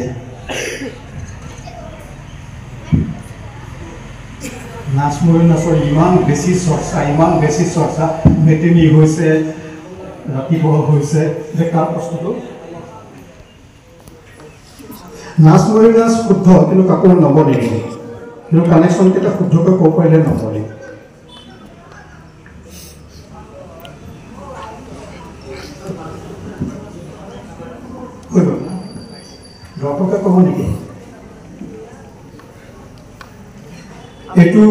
নাচময়ূৰী নাচৰ ইমান বেছি চৰ্চা মেটেনি হৈছে ৰাতিপুৱা হৈছে যে কাৰ প্ৰশ্নটো নাচময়ূৰী নাচ শুদ্ধ কিন্তু কাকো নম্বৰ নিদিব কিন্তু কানেকশ্যনকেইটা শুদ্ধকৈ ক'ব পাৰিলে নম্বৰ দিম হৈ গ'ল ডক্টৰকে ক'ব নেকি এইটো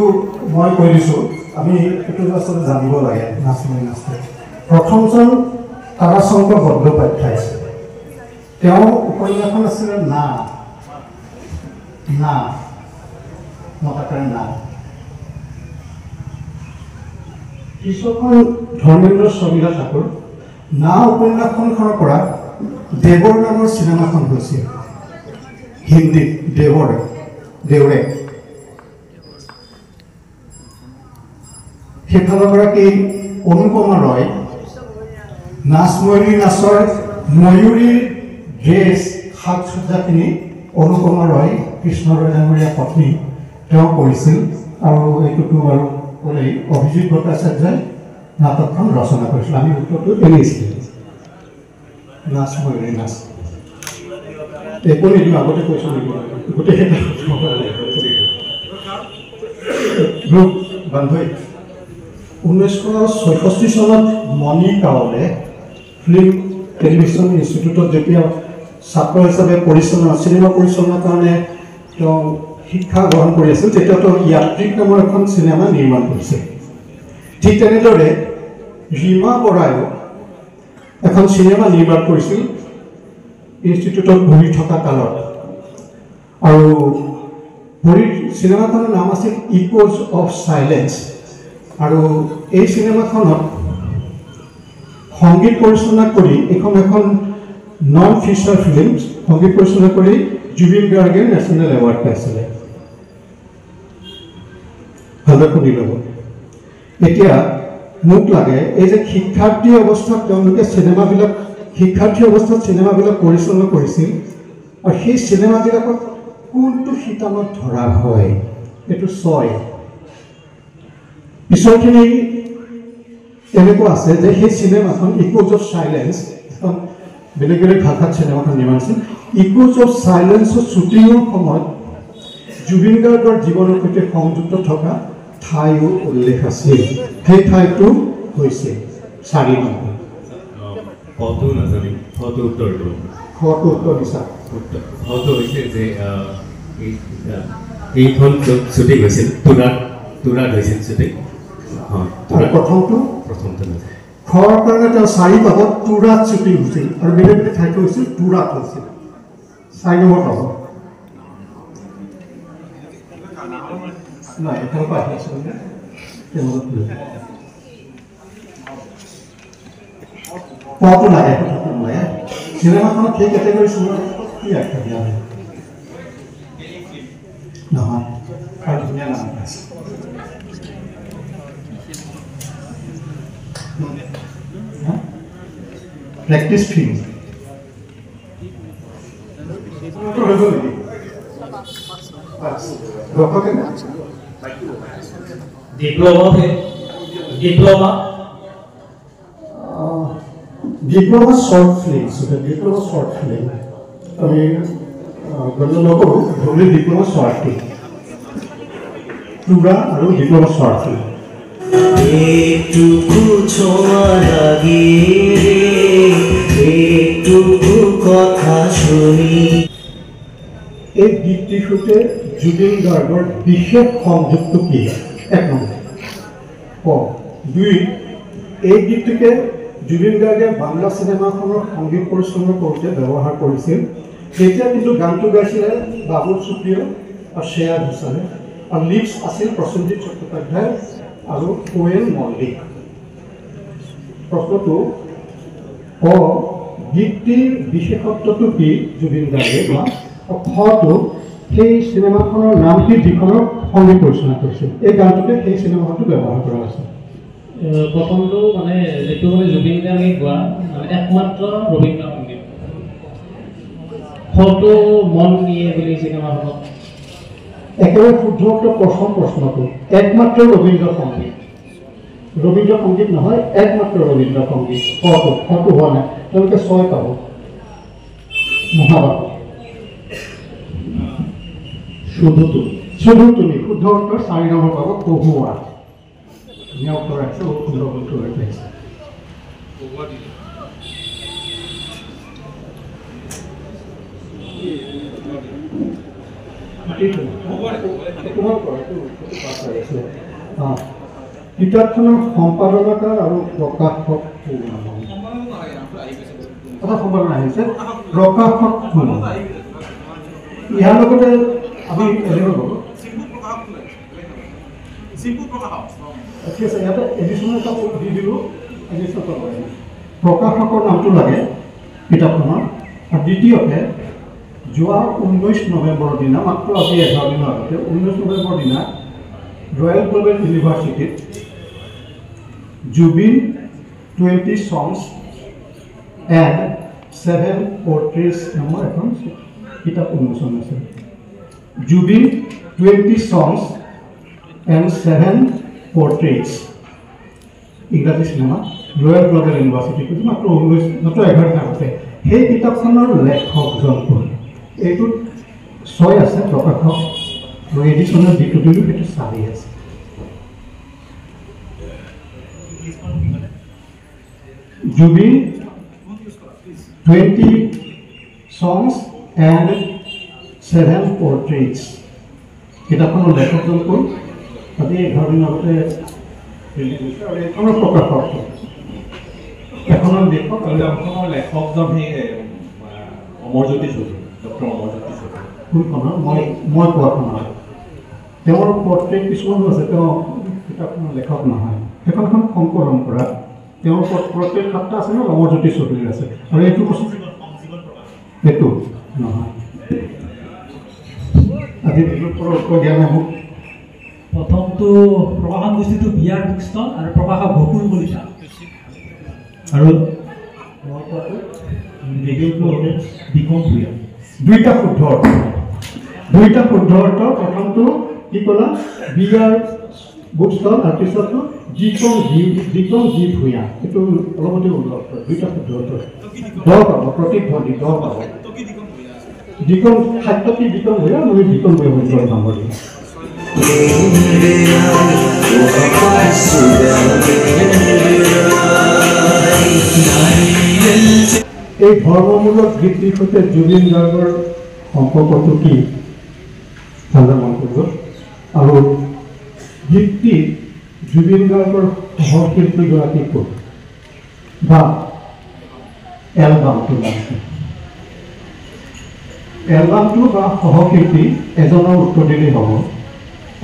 মই কৈ দিছোঁ আমি এইটো আচলতে জানিব লাগে নাচময়ূৰী নাচটো প্ৰথমজন তাৰাশংকৰ বন্দ্যোপাধ্যায় তেওঁ উপন্যাসখন আছিলে না মতাকাৰে না পিছৰখন ধৰ্মেন্দ্ৰ স্বৰ্মিলা ঠাকুৰ না উপন্যাসখনৰ পৰা দেৱৰ নামৰ চিনেমাখন হৈছিল হিন্দীত দেউৰে সেইফালৰ গৰাকী অনুপমা ৰয় নাচময়ূৰী নাচৰ ময়ূৰীৰ ড্ৰেছ সাজ সজ্জাখিনি অনুপমা ৰয় কৃষ্ণ ৰয় ডাঙৰীয়া পত্নী তেওঁ কৰিছিল আৰু এইটোতো বাৰু ক'লেই অভিজিৎ ভট্টাচাৰ্যই নাটকখন ৰচনা কৰিছিল আমি উত্তৰটো এৰিছিলোঁ নাচময়ূৰী নাচ একো নিদিওঁ আগতে কৈছোঁ নেকি গোটেইকেইটা গ্ৰুপ বান্ধৱী 1964 চনত মণি কাৱলে ফিল্ম টেলিভিশ্যন ইনষ্টিটিউটত যেতিয়া ছাত্ৰ হিচাপে চিনেমা পৰিচালনাৰ কাৰণে তেওঁ শিক্ষা গ্ৰহণ কৰি আছিল তেতিয়াতো য়াত্ৰিক নামৰ এখন চিনেমা নিৰ্মাণ কৰিছিল ঠিক তেনেদৰে ৰীমা বৰায়ো এখন চিনেমা নিৰ্মাণ কৰিছিল ইনষ্টিটিউটত পঢ়ি থকা কালত আৰু চিনেমাখনৰ নাম আছিল ইক'জ অফ চাইলেঞ্চ আৰু এই চিনেমাখনত সংগীত পৰিচালনা কৰি এখন নন ফিচাৰ ফিল্ম সংগীত পৰিচালনা কৰি জুবিন গাৰ্গে নেশ্যনেল এৱাৰ্ড পাইছিলে ভালদৰে শুনি ল'ব এতিয়া মোক লাগে এই যে শিক্ষাৰ্থী অৱস্থাত তেওঁলোকে চিনেমাবিলাক পৰিচালনা কৰিছিল আৰু সেই চিনেমাবিলাকত কোনটো শিতানত ধৰা হয় এইটো 6 পিছৰখিনি এনেকুৱা আছে যে সেই চিনেমাখন ইক'জ অফ চাইলেঞ্চ এখন বেলেগ ভাষাত চিনেমাখন নিৰ্মাণ আছিল ইক'জ অফ চাইলেঞ্চৰ শ্বুটিঙৰ সময়ত জুবিন গাৰ্গৰ জীৱনৰ সৈতে সংযুক্ত থকা ঠাইও উল্লেখ আছিল সেই ঠাইটো হৈছে 4 নম্বৰ ফটো নাজানিম ফটো উত্তৰটো ফটো উত্তৰ দিছা ফটো হৈছে যে এইখন শ্বুটিং হৈছিল তুৰাত হৈছিল শ্বুটিং আৰু প্ৰথমটো নাজানো খৰ কাৰণে তেওঁ 4 পাবত তুৰাত শ্বুটিং হৈছিল আৰু বেলেগ বেলেগ ঠাইত হৈছিল তুৰাত হৈছিল 4 নম্বৰ পাব নাই এটা পাই আছে পটো লাগে চিনেমাখনত সেই কেটেগৰী চিনেমা কি আখ্যা দিয়া হয় নহয় আৰু ধুনীয়া নাম আছে practice film diploma short films. Diploma short film. I mean, when you look at only diploma short film. Tura aru diploma short film. একটুকু ছোঁয়া লাগে একটুকু কথা শুনি এই গীতটিৰ সৈতে জুবিন গাৰ্গৰ বিশেষ সংযুক্ত কি এক নম্বৰ দুই এই গীতটিকে জুবিন গাৰ্গে বাংলা চিনেমাখনৰ সংগীত পৰিচালনা কৰোঁতে ব্যৱহাৰ কৰিছিল তেতিয়া কিন্তু গানটো গাইছিলে বাবুল সুপ্ৰিয় আৰু শ্ৰেয়া ঘোষালে আৰু লিপছ আছিল প্ৰসেনজিৎ চট্টোপাধ্যায় আৰু কোয়েল মল্লিক প্ৰশ্নটো গীতটিৰ বিশেষত্বটো কি জুবিন গাৰ্গে বা খটো সেই চিনেমাখনৰ নামটি যিখনৰ সংগীত পৰিচালনা কৰিছিল এই গানটোতে সেই চিনেমাখনটো ব্যৱহাৰ কৰা হৈছে প্ৰথমটো মানে যেটো মানে জুবিন গাৰ্গে গোৱা মানে একমাত্ৰ ৰবীন্দ্ৰ সংগীত ফটো মন নিয়ে বুলি চিনেমাখনত একেবাৰে শুদ্ধ উত্তৰ প্ৰথম প্ৰশ্নটো একমাত্ৰ ৰবীন্দ্ৰ সংগীত নহয় একমাত্ৰ ৰবীন্দ্ৰ সংগীত ফটো হোৱা নাই তেওঁলোকে 6 পাব মহাভাৰত শুদ্ধ তুমি শুদ্ধ উত্তৰ 4 নম্বৰ পাব কহুৱা ধুনীয়া উত্তৰ আছে শুদ্ধ উত্তৰ আছে কিতাপখনৰ সম্পাদনাকাৰ আৰু প্ৰকাশক সম্পাদনা আহিছে প্ৰকাশক ইয়াৰ লগতে আমি ঠিক আছে ইয়াতে এডিশ্যন এটা দি দিলোঁ প্ৰকাশকৰ নামটো লাগে কিতাপখনৰ আৰু দ্বিতীয়তে যোৱা 19 নৱেম্বৰৰ দিনা মাত্ৰ আজি 11 দিনৰ আগতে 19 নৱেম্বৰৰ দিনা ৰয়েল গ্লোবেল ইউনিভাৰ্চিটিত জুবিন 20 songs and 7 portraits নামৰ এখন কিতাপ উন্মোচন হৈছে জুবিন 20 songs and 7 portraits ইংৰাজী চিনেমা ৰয়েল গ্লোবেল ইউনিভাৰ্চিটি মাত্ৰ 11 দিন আগতে সেই কিতাপখনৰ লেখকজন কোন এইটো 6 আছে প্ৰকাশক আৰু এডিশ্যনৰ যিটো দিলোঁ সেইটো 4 আছে জুবিন 20 songs and 7 portraits কিতাপখনৰ লেখকজন কোন আজি 11 দিন আগতে আৰু এইখনৰ প্ৰকাশক এখনৰ লেখক আৰু এখনৰ লেখকজন সেই অমৰজ্যোতি চৌধুৰী ডক্টৰ অমৰজ্যোতি চৌধুৰী কোনখনৰ মই কোৱাখনৰ তেওঁৰ পৰ্ট্ৰেট কিছুমান আছে তেওঁ কিতাপখনৰ লেখক নহয় সেইখন এখন সংকলন কৰা তেওঁৰ পৰ্ট্ৰেট 7টা আছে ন অমৰজ্যোতি চৌধুৰীৰ আছে আৰু এইটো এইটো নহয় আজি বিলুপ্তৰ উত্তৰ দিয়া নাই মোক প্ৰথমটো প্ৰকাশন গোষ্ঠীটো বিয়াৰ বুকষ্টল আৰু প্ৰকাশক গকুল কলিতা আৰু বিকম ভূঞা দুইটা শুদ্ধ অৰ্থ প্ৰথমটো কি ক'লা বিয়াৰ বুকষ্টল আৰু পিছতটো যিকম জি ভূঞা এইটো অলপতে উল্লেখ কৰে দুইটা শুদ্ধ অৰ্থ 10 পাব প্ৰতিধ্বনি 10 পাব যিকম সাত্যতী বিকম ভূঞা মই বিকম ভূঞা বুলি নম্বৰ দিম নাৰীয়ে এই ধৰ্মমূলক গীতটিৰ সৈতে জুবিন গাৰ্গৰ সম্পৰ্কটো কি ভালদৰে মন কৰিব আৰু গীতটিত জুবিন গাৰ্গৰ সহশিল্পীগৰাকী ক'ত বা এলবামটো আছে এলবামটো বা সহশিল্পী এজনৰ উত্তৰ দিলেই হ'ব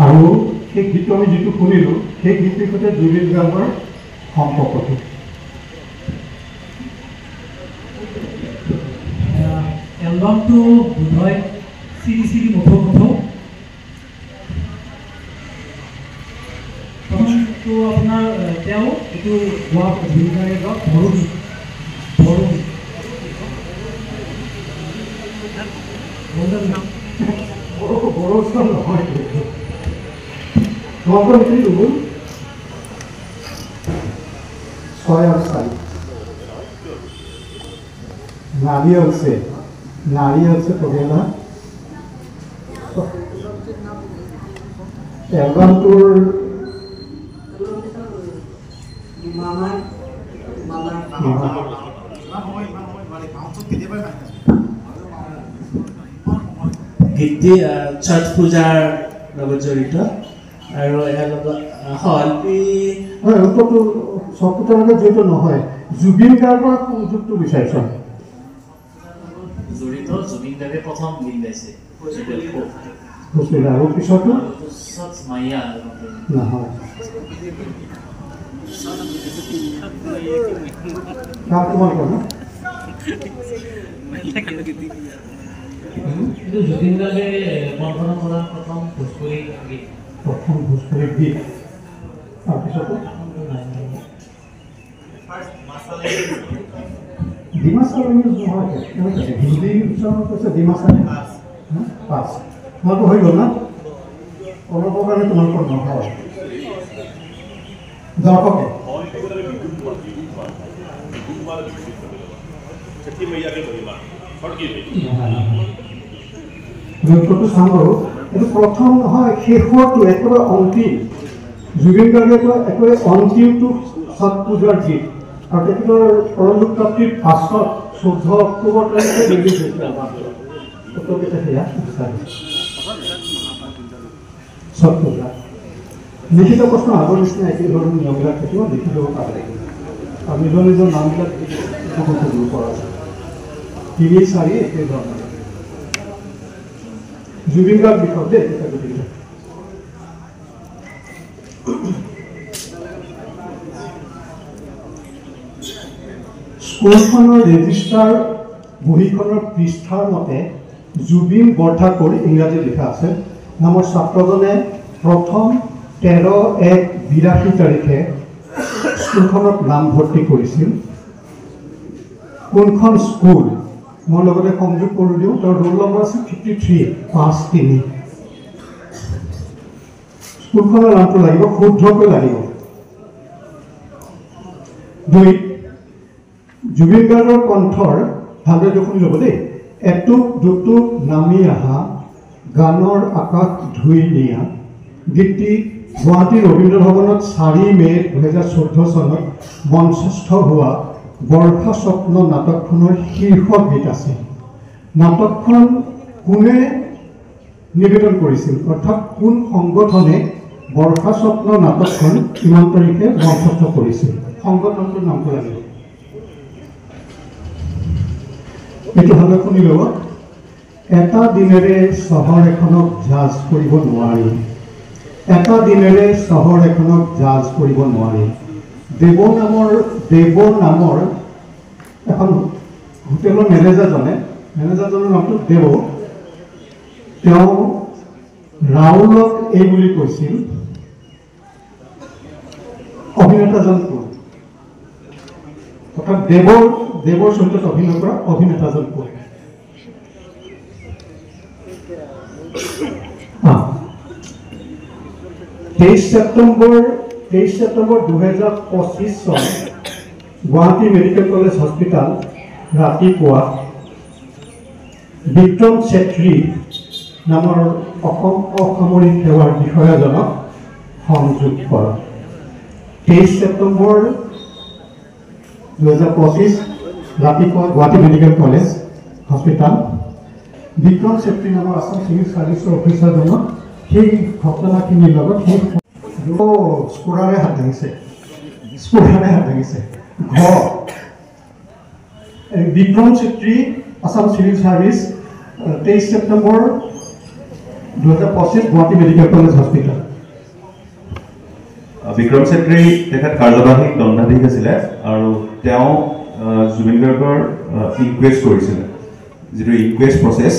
আৰু সেই গীতটো আমি যিটো শুনিলোঁ সেই গীতটিৰ সৈতে জুবিন গাৰ্গৰ সম্পৰ্কটো এলবামটো বোধহয় শ্ৰী শ্ৰী মধু মধু প্ৰথমটো আপোনাৰ তেওঁ এইটো গোৱা জুবিন গাৰ্গে গোৱা ভৰুণ বড়োস্থান নহয় তোমালোকৰ এইখিনি ৰুল 6 আৰু 4 नारियल से पगेला एल्बम टूर गीतটি छठ पूजार লগত জড়িত আৰু হলপি উত্তৰটো চকুতৰ লগত জড়িত নহয় জুবিন গাৰ্গৰ সংযোগটো বিচাৰিছ জড়িত জুবিন গাৰ্গে প্ৰথম গীত গাইছে আৰু পিছতো মাইয়া নহয় তোমালোকৰ কিন্তু জুবিন গাৰ্গে কল্পনা কৰা প্ৰথম ভোজপুৰী গীত তাৰপিছতো ডিমাচাৰ নহয় হিন্দী উচ্চাৰণ কৈছে ডিমাচাৰ পাঁচ তোমালোকৰ হৈ গ'ল না অলপৰ কাৰণে তোমালোকৰ নহয় দৰ্শকে লক্ষ্যটো চাম বাৰু এইটো প্ৰথম নহয় শেষৰটো একেবাৰে অন্তিম জুবিন গাৰ্গে একেবাৰে অন্তিমটো ছট পূজাৰ গীত আৰু তেখেতৰ পৰলোক প্ৰাপ্তিৰ পাছত 14 অক্টোবৰ তাৰিখে ৰিলিজ হৈছিল ফটোকেইটা সেয়া ছট পূজা লিখিত প্ৰশ্ন আগৰ নিচিনা একে ধৰণৰ নিয়মবিলাক থাকিব লিখি ল'ব পাৰে আৰু নিজৰ নিজৰ নামবিলাক দিব পৰা যায় 3-4 একে ধৰণৰ জুবিন গাৰ্গ বিষয় দেই এটা গতিকে স্কুলখনৰ ৰেজিষ্টাৰ বহীখনৰ পৃষ্ঠাৰ মতে জুবিন বৰঠাকুৰ ইংৰাজী লিখা আছে নামৰ ছাত্ৰজনে প্ৰথম 13/1/82 তাৰিখে স্কুলখনত নামভৰ্তি কৰিছিল কোনখন স্কুল মই লগতে সংযোগ কৰি দিওঁ তেওঁৰ ৰোল নম্বৰ আছে 53 স্কুলখনৰ নামটো লাগিব শুদ্ধকৈ লাগিব 2 জুবিন গাৰ্গৰ কণ্ঠৰ ভালদৰে শুনি ল'ব দেই এটুক দুটুক নামি অহা গানৰ আকাশ ধুই নিয়া গীতটি গুৱাহাটী ৰবীন্দ্ৰ ভৱনত 4 মে 2014 চনত মঞ্চস্থ হোৱা বৰ্ষা স্বপ্ন নাটকখনৰ শীৰ্ষক গীত আছিল নাটকখন কোনে নিবেদন কৰিছিল অৰ্থাৎ কোন সংগঠনে বৰ্ষা স্বপ্ন নাটকখন কিমান তাৰিখে মঞ্চস্থ কৰিছিল সংগঠনটোৰ নামটো লাগিব এইটো ভালদৰে শুনি ল'ব এটা দিনেৰে চহৰ এখনক জাজ কৰিব নোৱাৰি এটা দিনেৰে চহৰ এখনক জাজ কৰিব নোৱাৰি দেৱ নামৰ এখন হোটেলৰ মেনেজাৰজনৰ নামটো দেৱ তেওঁ ৰাহুলক এই বুলি কৈছিল অভিনেতাজন কোন অৰ্থাৎ দেৱৰ চৰিত্ৰত অভিনয় কৰা অভিনেতাজন কোন 23 ছেপ্টেম্বৰ 2025 চন গুৱাহাটী মেডিকেল কলেজ হস্পিটাল ৰাতিপুৱা বিক্ৰম চেত্ৰী নামৰ অসম অসামৰিক সেৱাৰ বিষয়াজনক সংযোগ কৰা 23 ছেপ্টেম্বৰ 2025 ৰাতিপুৱা Guwahati medical college hospital Bikram Chhetri নামৰ আসাম চিভিল সাৰ্ভিসৰ অফিচাৰজনক সেই ঘটনাখিনিৰ লগত সেই স্কোৰাৰে হাত ভাঙিছে Bikram Chhetri Assam civil service 23 September 2025 Guwahati medical college hospital Bikram Chhetri তেখেত কাৰ্যবাহী দণ্ডাধীশ আছিলে আৰু তেওঁ জুবিন গাৰ্গৰ ইনকুৱেষ্ট কৰিছিলে যিটো ইনকুৱেষ্ট প্ৰচেছ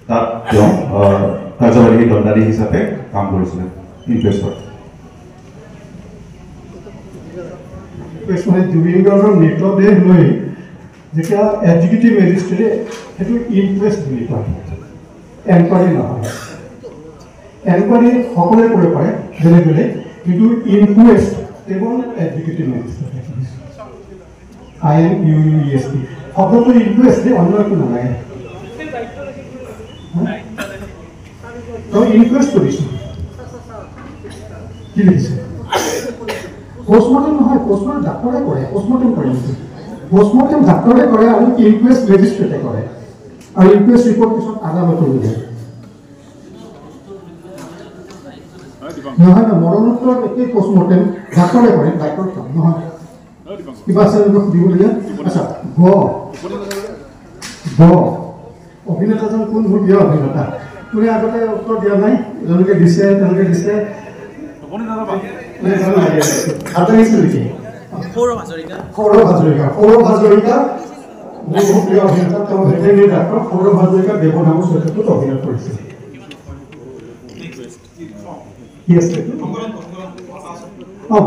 তাত তেওঁ কাৰ্যবাহী দণ্ডাধীশ হিচাপে কাম কৰিছিলে ইনকুৱেষ্টত মানে জুবিন গাৰ্গৰ মৃতদেহ লৈ যেতিয়া এক্সিকিউটিভ মেজিষ্ট্ৰেটে সেইটো ইনকুৱেষ্ট বুলি কয় এনকুৱাৰী নহয় এনকুৱাৰী সকলোৱে কৰিব পাৰে বেলেগ বেলেগ কিন্তু ইনকুৱেষ্ট কেৱল এক্সিকিউটিভ মেজিষ্ট্ৰেটে INQUEST শব্দটো ইনকুৱেষ্ট অন্য একো নালাগে ইনকুৱেষ্ট কৰিছোঁ কি লিখিছে পোষ্টমৰ্টেম নহয় পোষ্টমৰ্টেম ডাক্তৰে কৰে পোষ্টমৰ্টেম কৰে পোষ্টমৰ্টেম ডাক্তৰে কৰে আৰু ইনকুৱেষ্ট মেজিষ্ট্ৰেটে কৰে আৰু ইনকুৱেষ্ট ৰিপৰ্ট পিছত আদালতলৈ যায় নহয় মৰণোত্তৰ একেই পোষ্টমৰ্টেম ডাক্তৰে কৰে ডাক্তৰ কাম নহয় কিবা আছে সুধিবলগীয়া আচ্ছা অভিনেতাজন কোন মোৰ প্ৰিয় অভিনেতা কোনে আগতে উত্তৰ দিয়া নাই তেওঁলোকে দিছে সৌৰভ হাজৰিকা মোৰ প্ৰিয় অভিনেতা তেওঁ ভেটেৰিনেৰী ডাক্তৰ সৌৰভ হাজৰিকা দেৱনামৰ চৰিত্ৰটোত অভিনয় কৰিছিল কি আছে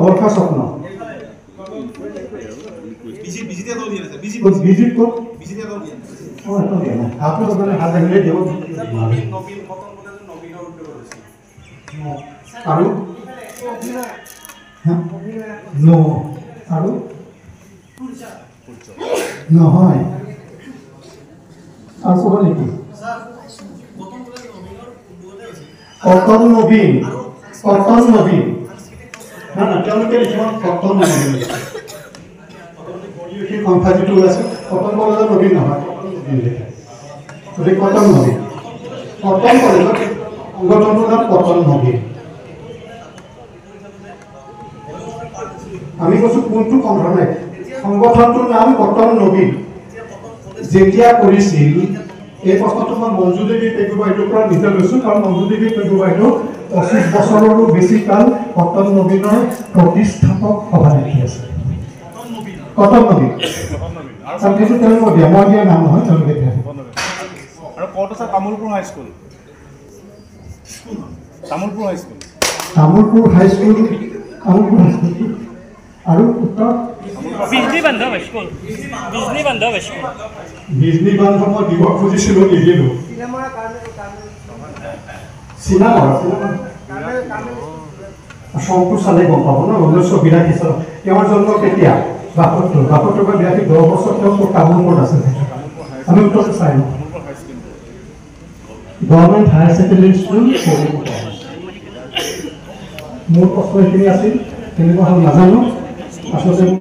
বৰ্ষা স্বপ্ন বিজিত ক'ত আপোনালোকে হাত আহিলে দিব আৰু আৰু নহয় আৰু ক'ব নেকি কটন নবীন না তেওঁলোকে লিখিব কটন নবীন সেই সংখ্যা যিটো আছে কটন কলেজৰ নবীন নহয় কটন নবীন কটন কলেজৰ সংগঠনটোৰ নাম কটন নবীন আমি কৈছো কোনটো সংগঠনটোৰ নাম কটন নবীন যেতিয়া কৰিছিল এই প্ৰশ্নটো মই মঞ্জু দেৱী পেগু বাইদেউৰ পৰা নিজে লৈছোঁ কাৰণ মঞ্জু দেৱী পেগু বাইদেউ 25 বছৰৰো বেছি কাল কটন নবীনৰ প্ৰতিষ্ঠাপক সভানেত্ৰী আছে কটন নবীন সেইটো তেওঁলোকে দিয়া মই দিয়া নাম নহয় তেওঁলোকে দিয়া আৰু ক'ত আছে তামোলপুৰ হাইস্কুল আৰু উত্তৰ বিজলী বান্ধৱ হাইস্কুল বিজলী বান্ধৱ মই দিব খুজিছিলোঁ নিদিলোঁ চনটো চালে গম পাব ন 1982 চনত তেওঁৰ জন্ম কেতিয়া 72 বা 82 10 বছৰ তেওঁ তামোলপুৰত আছে আমি উত্তৰটো চাই লওঁ গভৰ্ণমেণ্ট হায়াৰ ছেকেণ্ডেৰী স্কুল মোৰ প্ৰশ্ন এইখিনি আছিল কেনেকুৱা হ'ল নাজানো আচলতে